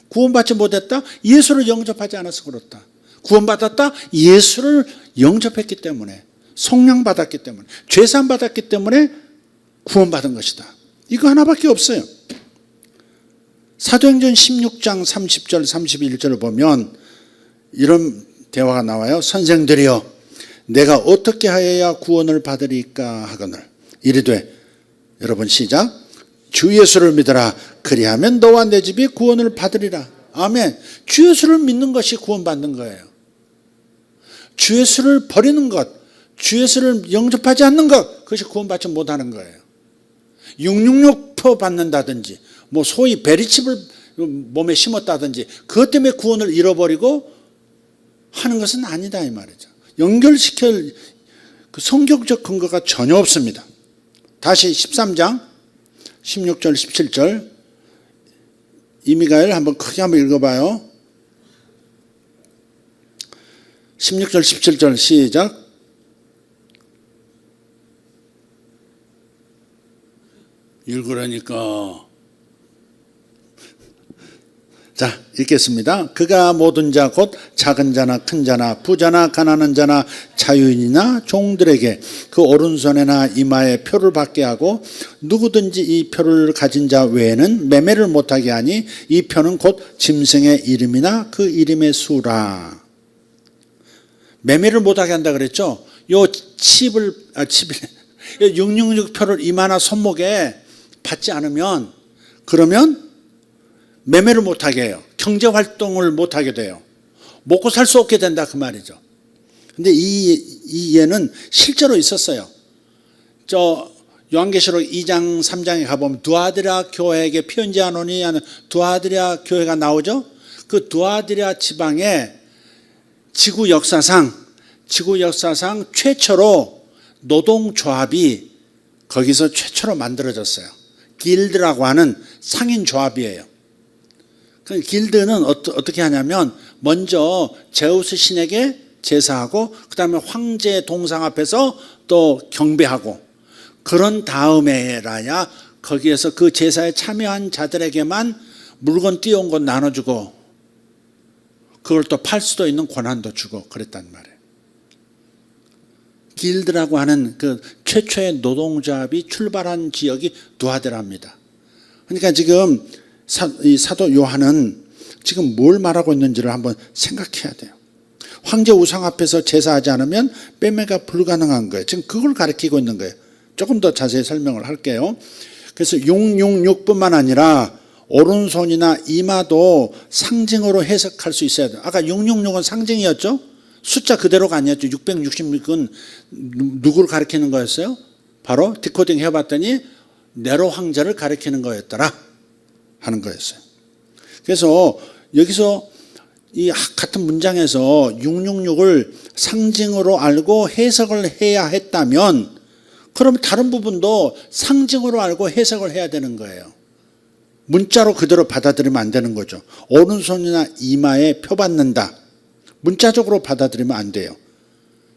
구원받지 못했다? 예수를 영접하지 않아서 그렇다. 구원받았다? 예수를 영접했기 때문에, 성령 받았기 때문에, 죄산 받았기 때문에 구원받은 것이다. 이거 하나밖에 없어요. 사도행전 16장 30절 31절을 보면 이런 대화가 나와요. 선생들이여, 내가 어떻게 하여야 구원을 받으리까 하거늘 이르되, 여러분 시작, 주 예수를 믿어라. 그리하면 너와 내 집이 구원을 받으리라. 아멘. 주 예수를 믿는 것이 구원받는 거예요. 주 예수를 버리는 것, 주 예수를 영접하지 않는 것, 그것이 구원받지 못하는 거예요. 666표 받는다든지, 뭐 소위 베리칩을 몸에 심었다든지, 그것 때문에 구원을 잃어버리고 하는 것은 아니다 이 말이죠. 연결시킬 그 성경적 근거가 전혀 없습니다. 다시 13장 16절 17절 이미가엘 한번 크게 한번 읽어봐요. 16절 17절 시작. 읽으라니까. 자, 읽겠습니다. 그가 모든 자 곧 작은 자나 큰 자나 부자나 가난한 자나 자유인이나 종들에게 그 오른손에나 이마에 표를 받게 하고, 누구든지 이 표를 가진 자 외에는 매매를 못하게 하니 이 표는 곧 짐승의 이름이나 그 이름의 수라. 매매를 못하게 한다 그랬죠. 요 칩을 666 표를 이마나 손목에 받지 않으면, 그러면 매매를 못하게 해요. 경제활동을 못하게 돼요. 먹고 살 수 없게 된다 그 말이죠. 근데 이 예는 실제로 있었어요. 저 요한계시록 2장 3장에 가보면 두아드라 교회에게 편지하노니 하는 두아드라 교회가 나오죠. 그 두아드라 지방에 지구 역사상 최초로 노동조합이 거기서 최초로 만들어졌어요. 길드라고 하는 상인조합이에요. 그 길드는 어떻게 하냐면, 먼저 제우스 신에게 제사하고, 그 다음에 황제 동상 앞에서 또 경배하고, 그런 다음에라야 거기에서 그 제사에 참여한 자들에게만 물건 띄운 것 나눠주고, 그걸 또 팔 수도 있는 권한도 주고 그랬단 말이에요. 길드라고 하는 그 최초의 노동조합이 출발한 지역이 두아드라입니다. 그러니까 지금 이 사도 요한은 지금 뭘 말하고 있는지를 한번 생각해야 돼요. 황제 우상 앞에서 제사하지 않으면 빼매가 불가능한 거예요. 지금 그걸 가르치고 있는 거예요. 조금 더 자세히 설명을 할게요. 그래서 666뿐만 아니라 오른손이나 이마도 상징으로 해석할 수 있어야 돼요. 아까 666은 상징이었죠. 숫자 그대로가 아니었죠. 666은 누구를 가리키는 거였어요? 바로 디코딩 해봤더니 네로 황제를 가리키는 거였더라 하는 거였어요. 그래서 여기서 이 같은 문장에서 666을 상징으로 알고 해석을 해야 했다면, 그러면 다른 부분도 상징으로 알고 해석을 해야 되는 거예요. 문자로 그대로 받아들이면 안 되는 거죠. 오른손이나 이마에 표 받는다, 문자적으로 받아들이면 안 돼요.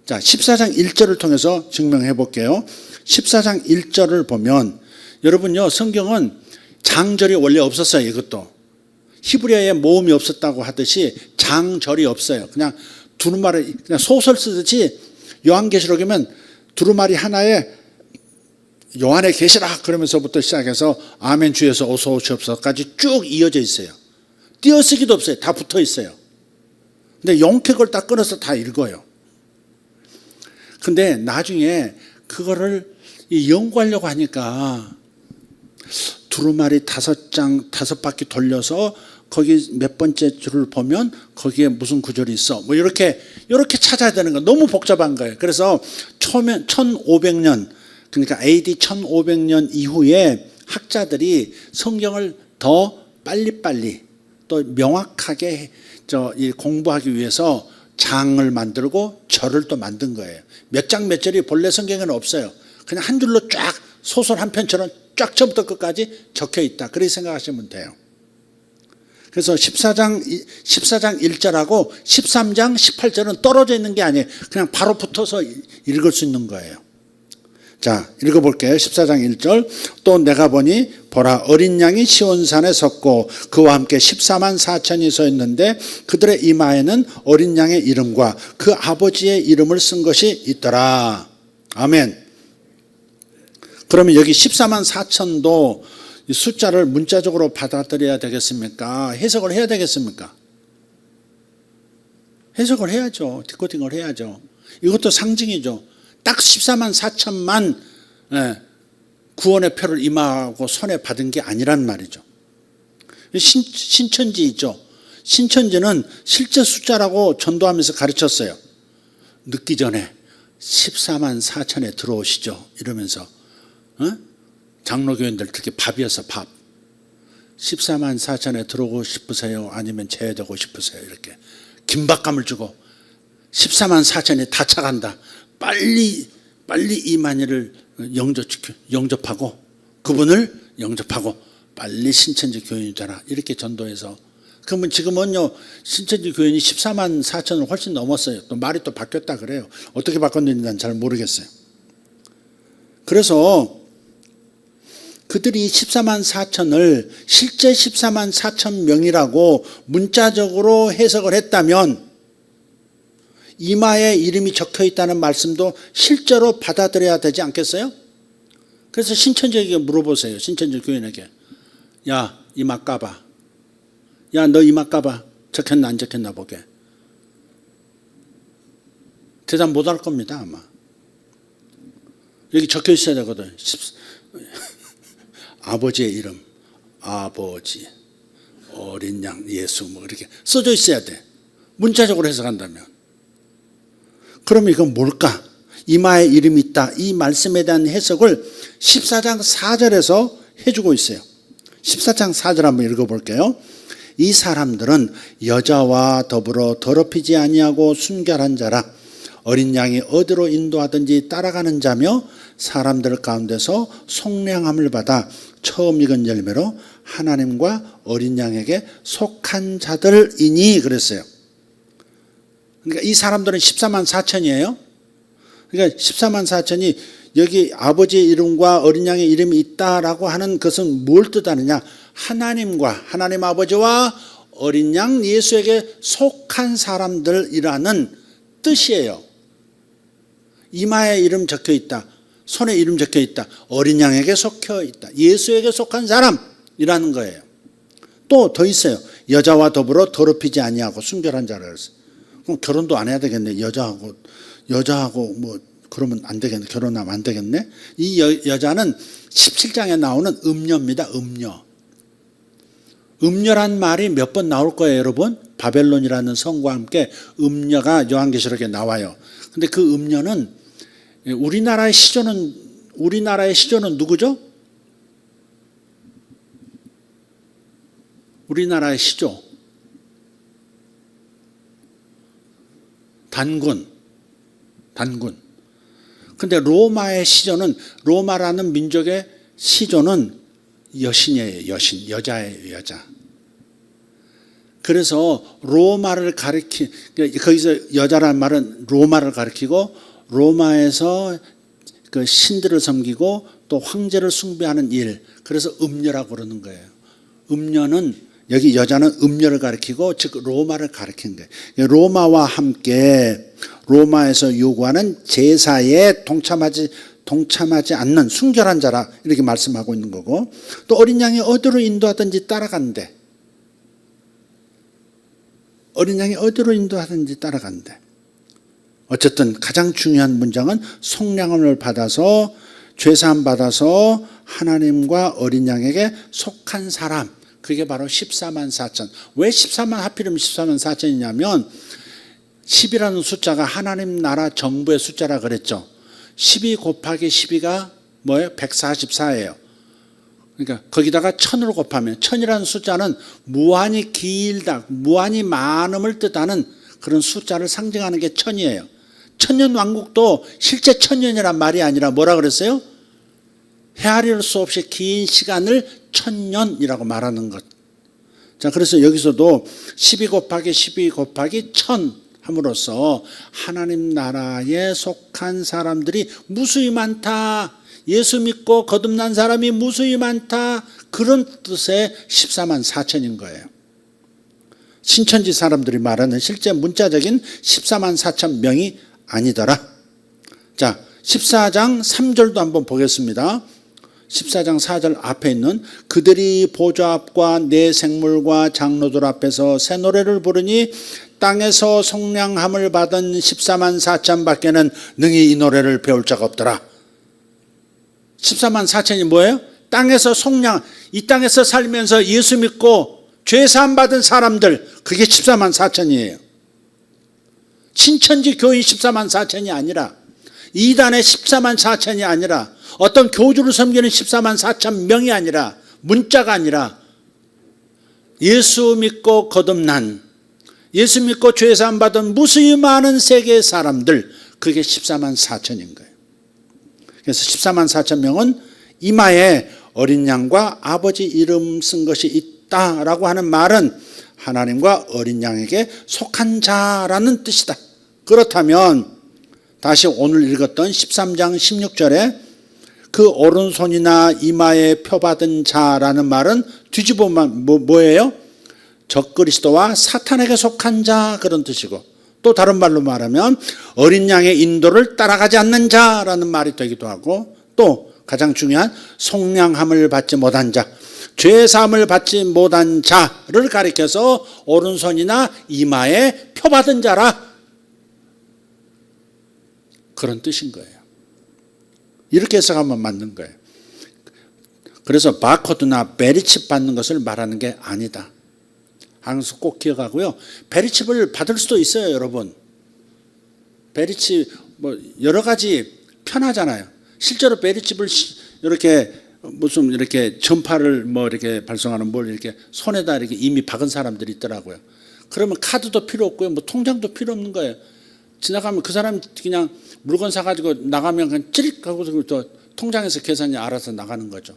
자, 14장 1절을 통해서 증명해 볼게요. 14장 1절을 보면, 여러분요, 성경은 장절이 원래 없었어요. 이것도 히브리어에 모음이 없었다고 하듯이 장절이 없어요. 그냥 두루마리, 그냥 소설 쓰듯이 요한계시록이면 두루마리 하나에 요한의 계시라 그러면서부터 시작해서 아멘 주여서 어서 오시옵소서까지 쭉 이어져 있어요. 띄어쓰기도 없어요. 다 붙어 있어요. 근데 용택을 딱 끊어서 다 읽어요. 근데 나중에 그거를 연구하려고 하니까 두루마리 5장 5바퀴 돌려서 거기 몇 번째 줄을 보면 거기에 무슨 구절이 있어. 뭐 이렇게 찾아야 되는 거 너무 복잡한 거예요. 그래서 처음에 1500년 그러니까 AD 1500년 이후에 학자들이 성경을 더 빨리빨리 또 명확하게 공부하기 위해서 장을 만들고 절을 또 만든 거예요. 몇 장 몇 절이 본래 성경에는 없어요. 그냥 한 줄로 쫙 소설 한 편처럼 쫙 처음부터 끝까지 적혀 있다. 그렇게 생각하시면 돼요. 그래서 14장 1절하고 13장 18절은 떨어져 있는 게 아니에요. 그냥 바로 붙어서 읽을 수 있는 거예요. 자, 읽어볼게요. 14장 1절. 또 내가 보니 보라 어린 양이 시온산에 섰고 그와 함께 14만 4천이 서 있는데 그들의 이마에는 어린 양의 이름과 그 아버지의 이름을 쓴 것이 있더라. 아멘. 그러면 여기 14만 4천도 숫자를 문자적으로 받아들여야 되겠습니까? 해석을 해야 되겠습니까? 해석을 해야죠. 디코딩을 해야죠. 이것도 상징이죠. 딱 14만 4천만 구원의 표를 임하고 손에 받은 게 아니란 말이죠. 신천지 있죠. 신천지는 실제 숫자라고 전도하면서 가르쳤어요. 늦기 전에 14만 4천에 들어오시죠. 이러면서 장로교인들 특히 밥이어서 밥. 14만 4천에 들어오고 싶으세요? 아니면 제외되고 싶으세요? 이렇게 긴박감을 주고 14만 4천이 다 차간다. 빨리 이만희를 영접하고 그분을 영접하고 빨리 신천지 교인이 되라. 이렇게 전도해서 그러면 지금은요 신천지 교인이 14만 4천을 훨씬 넘었어요. 또 말이 또 바뀌었다 그래요. 어떻게 바꿨는지 난 잘 모르겠어요. 그래서 그들이 14만 4천을 실제 14만 4천 명이라고 문자적으로 해석을 했다면 이마에 이름이 적혀 있다는 말씀도 실제로 받아들여야 되지 않겠어요? 그래서 신천지에게 물어보세요. 신천지 교인에게. 야, 이마 까봐. 야, 너 이마 까봐. 적혔나 안 적혔나 보게. 대답 못 할 겁니다, 아마. 여기 적혀 있어야 되거든. 아버지의 이름, 아버지, 어린 양, 예수 뭐 이렇게 써져 있어야 돼. 문자적으로 해석한다면. 그럼 이건 뭘까? 이마에 이름이 있다. 이 말씀에 대한 해석을 14장 4절에서 해주고 있어요. 14장 4절 한번 읽어볼게요. 이 사람들은 여자와 더불어 더럽히지 아니하고 순결한 자라. 어린 양이 어디로 인도하든지 따라가는 자며 사람들 가운데서 속량함을 받아 처음 익은 열매로 하나님과 어린 양에게 속한 자들이니 그랬어요. 그러니까 이 사람들은 14만 4천이에요. 그러니까 14만 4천이 여기 아버지의 이름과 어린 양의 이름이 있다라고 하는 것은 뭘 뜻하느냐? 하나님과 하나님 아버지와 어린 양 예수에게 속한 사람들이라는 뜻이에요. 이마에 이름 적혀 있다. 손에 이름 적혀 있다. 어린 양에게 속혀 있다. 예수에게 속한 사람이라는 거예요. 또 더 있어요. 여자와 더불어 더럽히지 아니하고 순결한 자라 그랬어요. 그럼 결혼도 안 해야 되겠네. 여자하고 뭐 그러면 안 되겠네. 결혼하면 안 되겠네. 이 여자는 17장에 나오는 음녀입니다. 음녀. 음녀란 말이 몇 번 나올 거예요, 여러분. 바벨론이라는 성과 함께 음녀가 요한계시록에 나와요. 근데 그 음녀는 우리나라의 시조는 누구죠? 우리나라의 시조. 단군. 근데 로마의 시조는 로마라는 민족의 시조는 여신이에요. 여신. 여자예요. 여자. 그래서 로마를 거기서 여자란 말은 로마를 가리키고 로마에서 그 신들을 섬기고 또 황제를 숭배하는 일. 그래서 음녀라고 그러는 거예요. 음녀는 여기 여자는 음녀를 가리키고 즉 로마를 가리킨 거예요. 로마와 함께 로마에서 요구하는 제사에 동참하지 않는 순결한 자라 이렇게 말씀하고 있는 거고, 또 어린 양이 어디로 인도하든지 따라간대. 어린 양이 어디로 인도하든지 따라간대. 어쨌든 가장 중요한 문장은 속량함을 받아서 죄사함 받아서 하나님과 어린 양에게 속한 사람, 그게 바로 14만 4천. 왜 14만 하필이면 14만 4천이냐면 10이라는 숫자가 하나님 나라 정부의 숫자라 그랬죠. 12 곱하기 12가 뭐예요? 144예요. 그러니까 거기다가 1000으로 곱하면 1000이라는 숫자는 무한히 길다, 무한히 많음을 뜻하는 그런 숫자를 상징하는 게 1000이에요. 천년 왕국도 실제 천년이란 말이 아니라 뭐라 그랬어요? 헤아릴 수 없이 긴 시간을 천년이라고 말하는 것. 자, 그래서 여기서도 12 곱하기 12 곱하기 1000 함으로써 하나님 나라에 속한 사람들이 무수히 많다. 예수 믿고 거듭난 사람이 무수히 많다. 그런 뜻의 14만 4천인 거예요. 신천지 사람들이 말하는 실제 문자적인 14만 4천 명이 아니더라. 자, 14장 3절도 한번 보겠습니다. 14장 4절 앞에 있는 그들이 보좌 앞과 내 생물과 장로들 앞에서 새 노래를 부르니 땅에서 속량함을 받은 14만 4천 밖에는 능히 이 노래를 배울 자가 없더라. 14만 4천이 뭐예요? 땅에서 속량, 이 땅에서 살면서 예수 믿고 죄사함 받은 사람들, 그게 14만 4천이에요. 신천지 교인 14만 4천이 아니라, 이단의 14만 4천이 아니라, 어떤 교주를 섬기는 14만 4천 명이 아니라, 문자가 아니라 예수 믿고 거듭난, 예수 믿고 죄사함 받은 무수히 많은 세계의 사람들, 그게 14만 4천인 거예요. 그래서 14만 4천 명은 이마에 어린 양과 아버지 이름 쓴 것이 있다라고 하는 말은 하나님과 어린 양에게 속한 자라는 뜻이다. 그렇다면 다시 오늘 읽었던 13장 16절에 그 오른손이나 이마에 표받은 자라는 말은 뒤집어보면 뭐예요? 적그리스도와 사탄에게 속한 자, 그런 뜻이고, 또 다른 말로 말하면 어린 양의 인도를 따라가지 않는 자라는 말이 되기도 하고, 또 가장 중요한 속량함을 받지 못한 자, 죄사함을 받지 못한 자를 가리켜서 오른손이나 이마에 표받은 자라, 그런 뜻인 거예요. 이렇게 해석하면 맞는 거예요. 그래서 바코드나 베리칩 받는 것을 말하는 게 아니다. 항상 꼭 기억하고요. 베리칩을 받을 수도 있어요, 여러분. 베리칩 뭐 여러 가지 편하잖아요. 실제로 베리칩을 이렇게 무슨 이렇게 전파를 뭐 이렇게 발송하는 뭘 이렇게 손에다 이렇게 이미 박은 사람들이 있더라고요. 그러면 카드도 필요 없고요, 뭐 통장도 필요 없는 거예요. 지나가면 그 사람 그냥 물건 사가지고 나가면 그냥 찌릿 하고서 또 통장에서 계산이 알아서 나가는 거죠.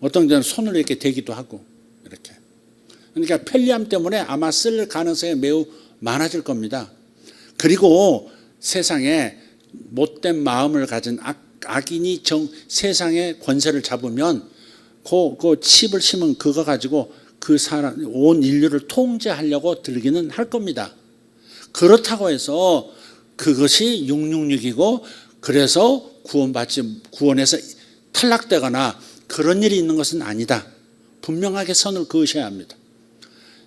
어떤 데는 손을 이렇게 대기도 하고 이렇게. 그러니까 편리함 때문에 아마 쓸 가능성이 매우 많아질 겁니다. 그리고 세상에 못된 마음을 가진 악인이 세상의 권세를 잡으면 그 칩을 심은 그거 가지고 그 사람 온 인류를 통제하려고 들기는 할 겁니다. 그렇다고 해서 그것이 666이고 그래서 구원에서 탈락되거나 그런 일이 있는 것은 아니다. 분명하게 선을 그으셔야 합니다.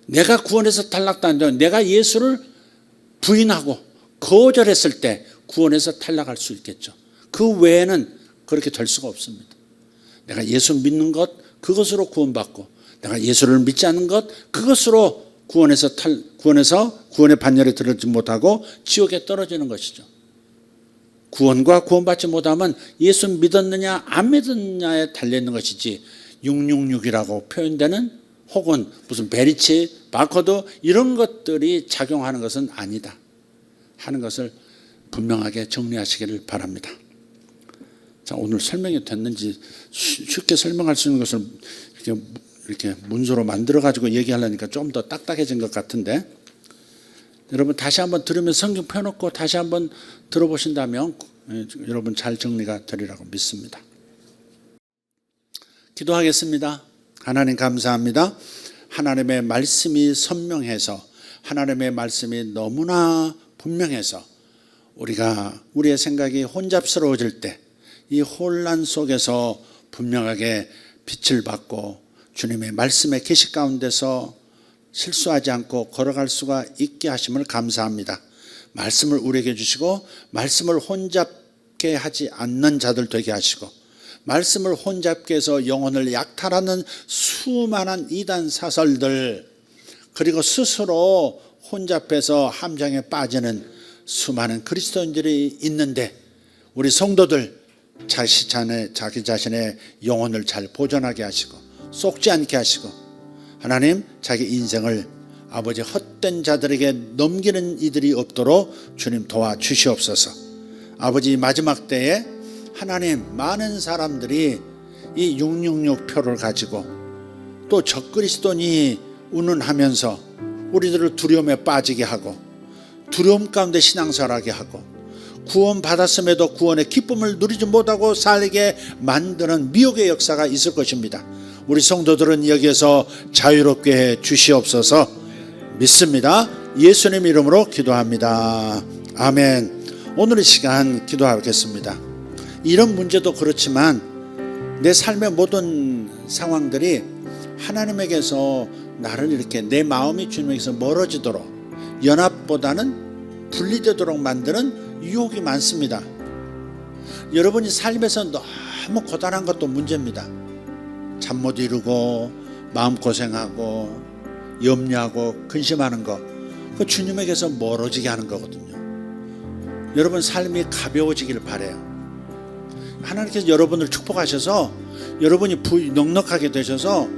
내가 구원에서 탈락된다. 내가 예수를 부인하고 거절했을 때 구원에서 탈락할 수 있겠죠. 그 외에는 그렇게 될 수가 없습니다. 내가 예수 믿는 것, 그것으로 구원받고, 내가 예수를 믿지 않는 것, 그것으로 구원의 반열에 들어지 못하고 지옥에 떨어지는 것이죠. 구원과 구원받지 못하면 예수 믿었느냐 안 믿었느냐에 달려있는 것이지 666이라고 표현되는 혹은 무슨 베리치, 바코드 이런 것들이 작용하는 것은 아니다 하는 것을 분명하게 정리하시기를 바랍니다. 자, 오늘 설명이 됐는지 쉽게 설명할 수 있는 것을 이렇게 문서로 만들어 가지고 얘기하려니까 좀 더 딱딱해진 것 같은데, 여러분 다시 한번 들으면 성경 펴놓고 다시 한번 들어보신다면 여러분 잘 정리가 되리라고 믿습니다. 기도하겠습니다. 하나님 감사합니다. 하나님의 말씀이 선명해서, 하나님의 말씀이 너무나 분명해서 우리가 우리의 생각이 혼잡스러워질 때 이 혼란 속에서 분명하게 빛을 받고 주님의 말씀의 계시 가운데서 실수하지 않고 걸어갈 수가 있게 하심을 감사합니다. 말씀을 우리에게 주시고 말씀을 혼잡게 하지 않는 자들 되게 하시고, 말씀을 혼잡게 해서 영혼을 약탈하는 수많은 이단 사설들, 그리고 스스로 혼잡해서 함정에 빠지는 수많은 그리스도인들이 있는데, 우리 성도들 자기 자신의 영혼을 잘 보존하게 하시고 속지 않게 하시고, 하나님 자기 인생을 아버지 헛된 자들에게 넘기는 이들이 없도록 주님 도와주시옵소서. 아버지 마지막 때에 하나님 많은 사람들이 이 666 표를 가지고 또 적그리스도니 운운하면서 우리들을 두려움에 빠지게 하고 두려움 가운데 신앙생활하게 하고 구원 받았음에도 구원의 기쁨을 누리지 못하고 살게 만드는 미혹의 역사가 있을 것입니다. 우리 성도들은 여기에서 자유롭게 해 주시옵소서 믿습니다. 예수님 이름으로 기도합니다. 아멘. 오늘 이 시간 기도하겠습니다. 이런 문제도 그렇지만 내 삶의 모든 상황들이 하나님에게서 나를 이렇게 내 마음이 주님에게서 멀어지도록, 연합보다는 분리되도록 만드는 유혹이 많습니다. 여러분이 삶에서 너무 고단한 것도 문제입니다. 잠 못 이루고 마음고생하고 염려하고 근심하는 거, 그 주님에게서 멀어지게 하는 거거든요. 여러분 삶이 가벼워지기를 바라요. 하나님께서 여러분을 축복하셔서 여러분이 넉넉하게 되셔서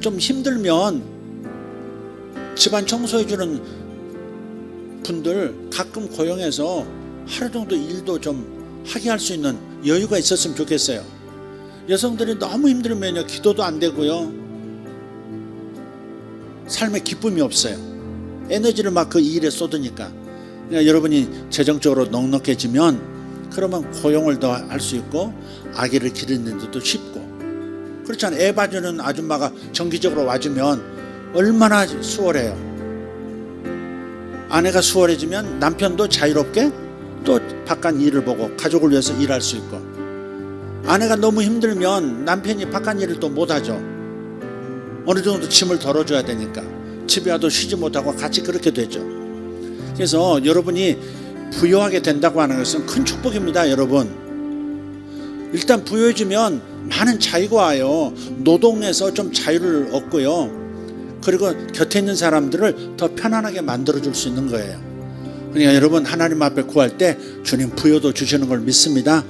좀 힘들면 집안 청소해주는 분들 가끔 고용해서 하루 정도 일도 좀 하게 할 수 있는 여유가 있었으면 좋겠어요. 여성들이 너무 힘들면요, 기도도 안 되고요, 삶에 기쁨이 없어요. 에너지를 막 그 일에 쏟으니까. 그러니까 여러분이 재정적으로 넉넉해지면 그러면 고용을 더 할 수 있고 아기를 기르는 데도 쉽고, 그렇잖아요. 애 봐주는 아줌마가 정기적으로 와주면 얼마나 수월해요. 아내가 수월해지면 남편도 자유롭게 또 바깥 일을 보고 가족을 위해서 일할 수 있고, 아내가 너무 힘들면 남편이 바깥 일을 또 못하죠. 어느 정도 짐을 덜어줘야 되니까 집에 와도 쉬지 못하고 같이 그렇게 되죠. 그래서 여러분이 부유하게 된다고 하는 것은 큰 축복입니다. 여러분, 일단 부유해지면 많은 자유가 와요. 노동에서 좀 자유를 얻고요, 그리고 곁에 있는 사람들을 더 편안하게 만들어줄 수 있는 거예요. 그러니까 여러분 하나님 앞에 구할 때 주님 부여도 주시는 걸 믿습니다.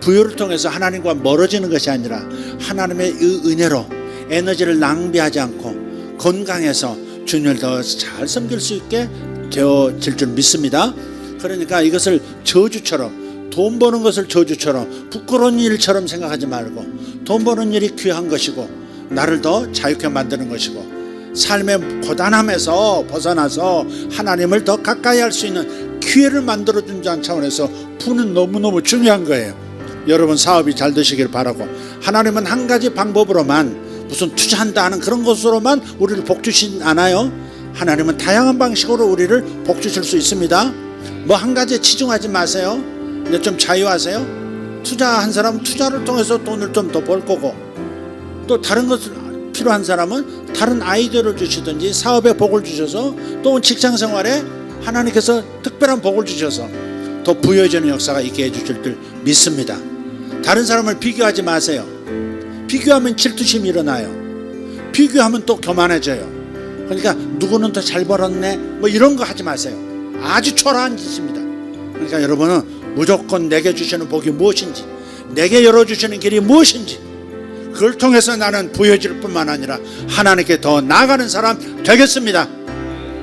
부여를 통해서 하나님과 멀어지는 것이 아니라 하나님의 은혜로 에너지를 낭비하지 않고 건강해서 주님을 더 잘 섬길 수 있게 되어질 줄 믿습니다. 그러니까 이것을 저주처럼, 돈 버는 것을 저주처럼 부끄러운 일처럼 생각하지 말고, 돈 버는 일이 귀한 것이고 나를 더 자유케 만드는 것이고, 삶의 고단함에서 벗어나서 하나님을 더 가까이 할 수 있는 기회를 만들어준다는 차원에서 부는 너무너무 중요한 거예요. 여러분 사업이 잘 되시길 바라고, 하나님은 한 가지 방법으로만, 무슨 투자한다 하는 그런 것으로만 우리를 복 주신 않아요. 하나님은 다양한 방식으로 우리를 복 주실 수 있습니다. 뭐 한 가지에 치중하지 마세요. 근데 좀 자유하세요. 투자한 사람은 투자를 통해서 돈을 좀 더 벌 거고, 또 다른 것을 필요한 사람은 다른 아이디어를 주시든지 사업에 복을 주셔서, 또 직장 생활에 하나님께서 특별한 복을 주셔서 더 부여해지는 역사가 있게 해주실 줄 믿습니다. 다른 사람을 비교하지 마세요. 비교하면 질투심이 일어나요. 비교하면 또 교만해져요. 그러니까 누구는 더 잘 벌었네 뭐 이런 거 하지 마세요. 아주 초라한 짓입니다. 그러니까 여러분은 무조건 내게 주시는 복이 무엇인지, 내게 열어주시는 길이 무엇인지, 그걸 통해서 나는 부여질 뿐만 아니라 하나님께 더 나아가는 사람 되겠습니다.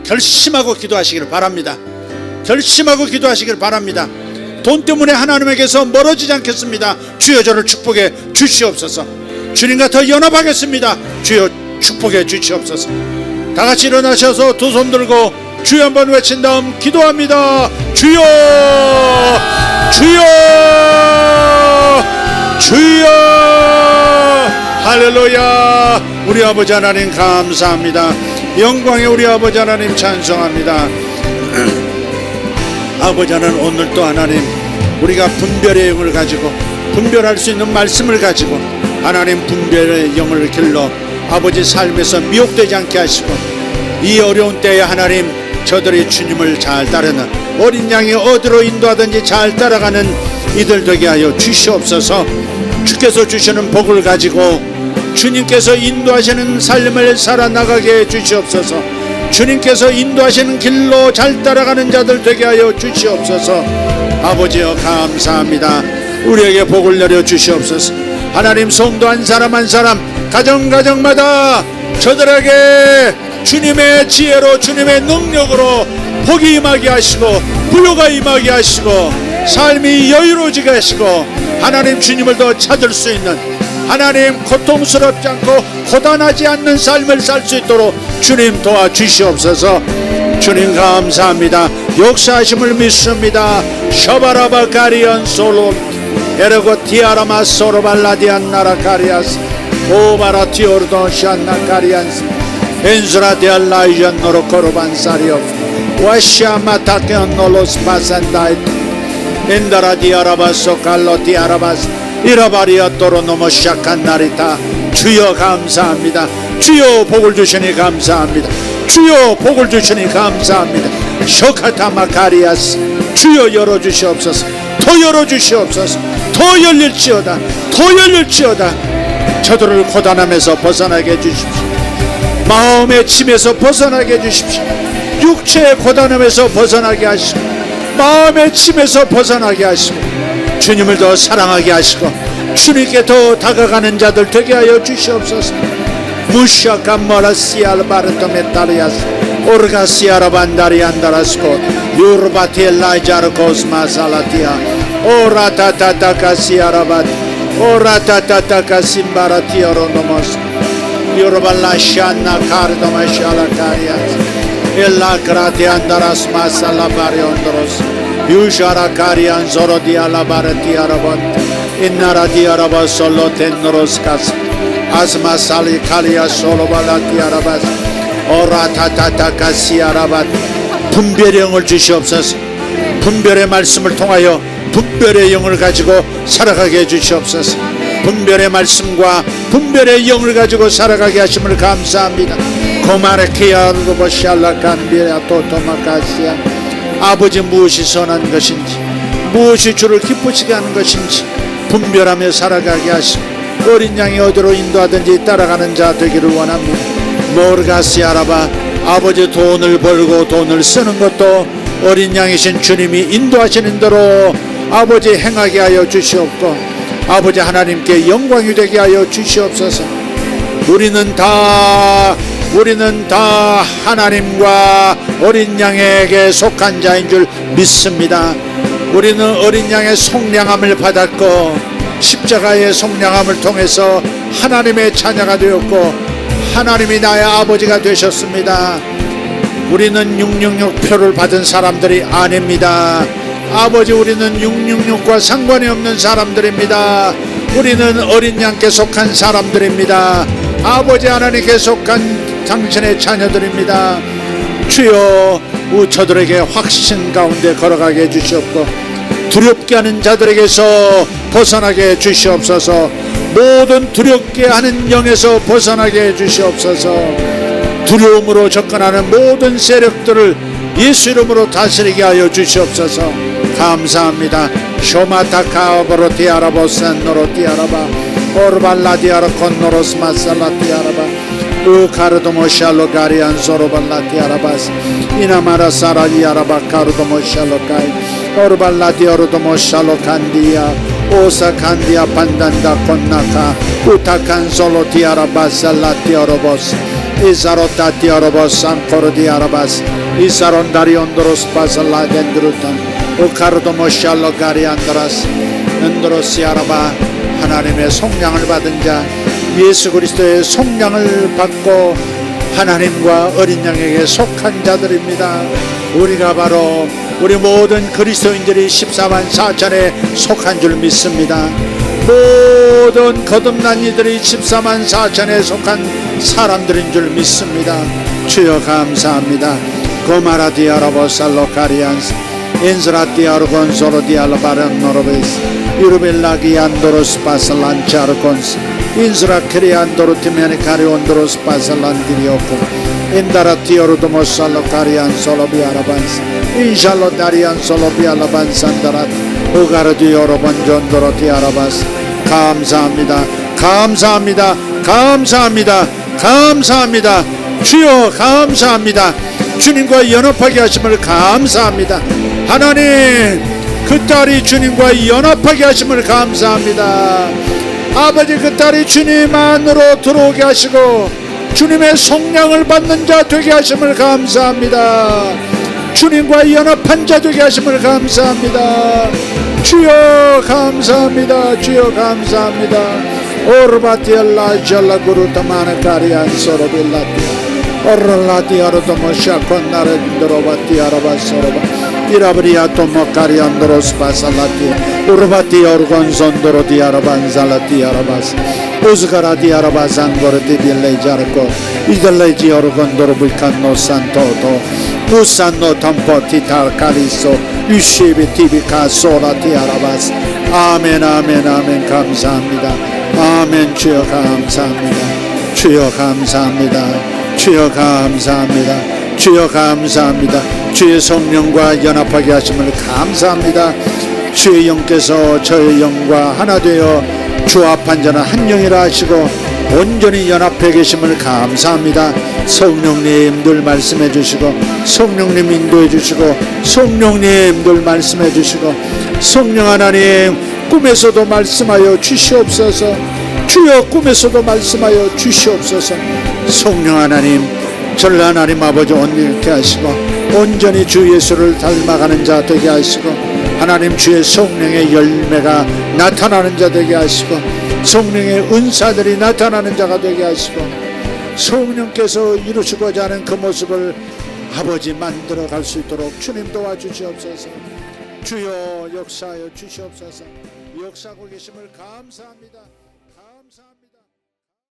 결심하고 기도하시기를 바랍니다. 결심하고 기도하시기를 바랍니다. 돈 때문에 하나님에게서 멀어지지 않겠습니다. 주여 저를 축복해 주시옵소서. 주님과 더 연합하겠습니다. 주여 축복해 주시옵소서. 다 같이 일어나셔서 두 손 들고 주여 한번 외친 다음 기도합니다. 주여, 주여, 주여. 할렐루야. 우리 아버지 하나님 감사합니다. 영광의 우리 아버지 하나님 찬송합니다. 아버지 하나님, 오늘 또 하나님 우리가 분별의 영을 가지고 분별할 수 있는 말씀을 가지고 하나님 분별의 영을 길러 아버지 삶에서 미혹되지 않게 하시고 이 어려운 때에 하나님 저들이 주님을 잘 따르는 어린 양이 어디로 인도하든지 잘 따라가는 이들 되게 하여 주시옵소서. 주께서 주시는 복을 가지고 주님께서 인도하시는 삶을 살아나가게 해 주시옵소서. 주님께서 인도하시는 길로 잘 따라가는 자들 되게 하여 주시옵소서. 아버지여 감사합니다. 우리에게 복을 내려 주시옵소서. 하나님, 성도 한 사람 한 사람 가정마다 저들에게 주님의 지혜로 주님의 능력으로 복이 임하게 하시고 부요가 임하게 하시고 삶이 여유로워지게 하시고 하나님 주님을 더 찾을 수 있는, 하나님 고통스럽지 않고 고단하지 않는 삶을 살 수 있도록 주님 도와주시옵소서. 주님 감사합니다. 역사하심을 믿습니다. 셔바라바 가리언 솔로 에르고 디아라마 소로발라디안 나라카리아스 오바라 티오르도 샨나 카리안스 엔즈라 디알라이전 노로코르반 사리오 와샤마타케온 노로스 바산다이 엔다라 디아라바소 칼로 디아라바스 이라바리아 또로노모 샤칸 나리타. 주여 감사합니다. 주여 복을 주시니 감사합니다. 주여 복을 주시니 감사합니다. 쇼카타마 카리아스 주여 열어주시옵소서. 더 열어주시옵소서. 더 열릴지어다. 더 열릴지어다. 저들을 고단함에서 벗어나게 해주십시오. 마음의 침에서 벗어나게 해주십시오. 육체의 고단함에서 벗어나게 하시고 마음의 침에서 벗어나게 하시고 주님을 더 사랑하게 하시고 주님께 더 다가가는 자들 되게 하여 주시옵소서. 무샤카모라시알바르토메타리아스 오르가시아라반다리안다라스코 유르바티엘라이자르코스마살라티아 오라타타타카시아라bat 오라타타타카심바라티아로노모스 유르발라샤나 카르도마샬라카리아스 엘라크라티안다라스마살라바리온드로스 유샤라카리안 소로디알라바르티아라본 인나라디아라바 솔로텐노로스카스 아스마살리 카리아 솔로발라티아라바스 오라타타타카시아라bat 분별의 영을 주시옵소서. 분별의 말씀을 통하여 분별의 영을 가지고 살아가게 해주시옵소서. 분별의 말씀과 분별의 영을 가지고 살아가게 하심을 감사합니다. 고마르키아르보샬라칸비아토토마카시아 아버지 무엇이 선한 것인지 무엇이 주를 기쁘시게 하는 것인지 분별하며 살아가게 하시고 어린 양이 어디로 인도하든지 따라가는 자 되기를 원합니다. 모르가시아라바 아버지 돈을 벌고 돈을 쓰는 것도 어린 양이신 주님이 인도하시는 대로 아버지 행하게 하여 주시옵고 아버지 하나님께 영광이 되게 하여 주시옵소서. 우리는 다 하나님과 어린 양에게 속한 자인 줄 믿습니다. 우리는 어린 양의 속량함을 받았고 십자가의 속량함을 통해서 하나님의 자녀가 되었고 하나님이 나의 아버지가 되셨습니다. 우리는 666표를 받은 사람들이 아닙니다. 아버지, 우리는 666과 상관이 없는 사람들입니다. 우리는 어린 양께 속한 사람들입니다. 아버지 하나님께 속한 당신의 자녀들입니다. 주여, 저들에게 확신 가운데 걸어가게 해주시옵고 두렵게 하는 자들에게서 벗어나게 해주시옵소서. 모든 두렵게 하는 영에서 벗어나게 해주시옵소서. 두려움으로 접근하는 모든 세력들을 예수 이름으로 다스리게 하여 주시옵소서. 감사합니다. 쇼마타카오브로티아라보산노로티아라바 오르발라디아라콘노로스마살라티아라바 우카르도모샬로가리안 소로발라티아라바스 이나마라사라디아라바 카르도모샬로카이 오르발라디아로도모샬로칸디아 오사칸디아 판단다 콘나카 우타칸솔로티아라바살라티아로보스 이사로타티아로보스 안코르디아라바스 이사론다리온도로스 바살라덴드루탄 오카르도모샬로가리안드라스 엔드로시아라바 하나님의 속량을 받은 자 예수 그리스도의 속량을 받고 하나님과 어린 양에게 속한 자들입니다. 우리가 바로 우리 모든 그리스도인들이 14만 4천에 속한 줄 믿습니다. 모든 거듭난 이들이 14만 4천에 속한 사람들인 줄 믿습니다. 주여 감사합니다. 고마라디아라보 살로카리안스 인스라티아르 곤소로 디알바른 노로베스 유르벨라기 안도로스 파살란차르콘스 인스라케리 안도로 티메니카리 온도로스 파살란디리오코 인다라티오르도모 살로카리안 솔로비아라반스 인샬로 다리안 솔로비아라반산다라 우가르디오로본 존도로티아라바스 감사합니다. 감사합니다. 감사합니다. 감사합니다. 주여 감사합니다. 주님과 연합하게 하심을 감사합니다. 하나님 그 딸이 주님과 연합하게 하심을 감사합니다. 아버지 그 딸이 주님 안으로 들어오게 하시고 주님의 성령을 받는 자 되게 하심을 감사합니다. 주님과 연합한 자 되게 하심을 감사합니다. 주여 감사합니다. 주여 감사합니다. 오르바티알라 잘라구루타마나카리안 소로빌라티 오르라티아르도모샤콘 나르드로바티아라바소로바 이라브리아토모카리안도로스바살라티 우르바티오르곤손도로디아라반살라티아라바스 우스가라디아라바산고르티빌레이자르코 이들레지오르곤도로불칸노 산토토 우산노 탐포티탈카리소 유시비티비카 소라티아라바스 아멘 아멘 아멘 감사합니다. 아멘 주여 감사합니다. 주여 감사합니다. 주여 감사합니다. 주여 감사합니다. 주의 성령과 연합하게 하심을 감사합니다. 주의 영께서 저의 영과 하나 되어 주합한 자는 한 영이라 하시고 온전히 연합해 계심을 감사합니다. 성령님 늘 말씀해 주시고 성령님 인도해 주시고 성령님 늘 말씀해 주시고 성령 하나님 꿈에서도 말씀하여 주시옵소서. 주여 꿈에서도 말씀하여 주시옵소서. 성령 하나님 저를 하나님 아버지 온전케 하시고 온전히 주 예수를 닮아가는 자 되게 하시고 하나님 주의 성령의 열매가 나타나는 자 되게 하시고 성령의 은사들이 나타나는 자가 되게 하시고 성령께서 이루시고자 하는 그 모습을 아버지 만들어 갈 수 있도록 주님 도와주시옵소서. 주여 역사하여 주시옵소서. 역사하고 계심을 감사합니다.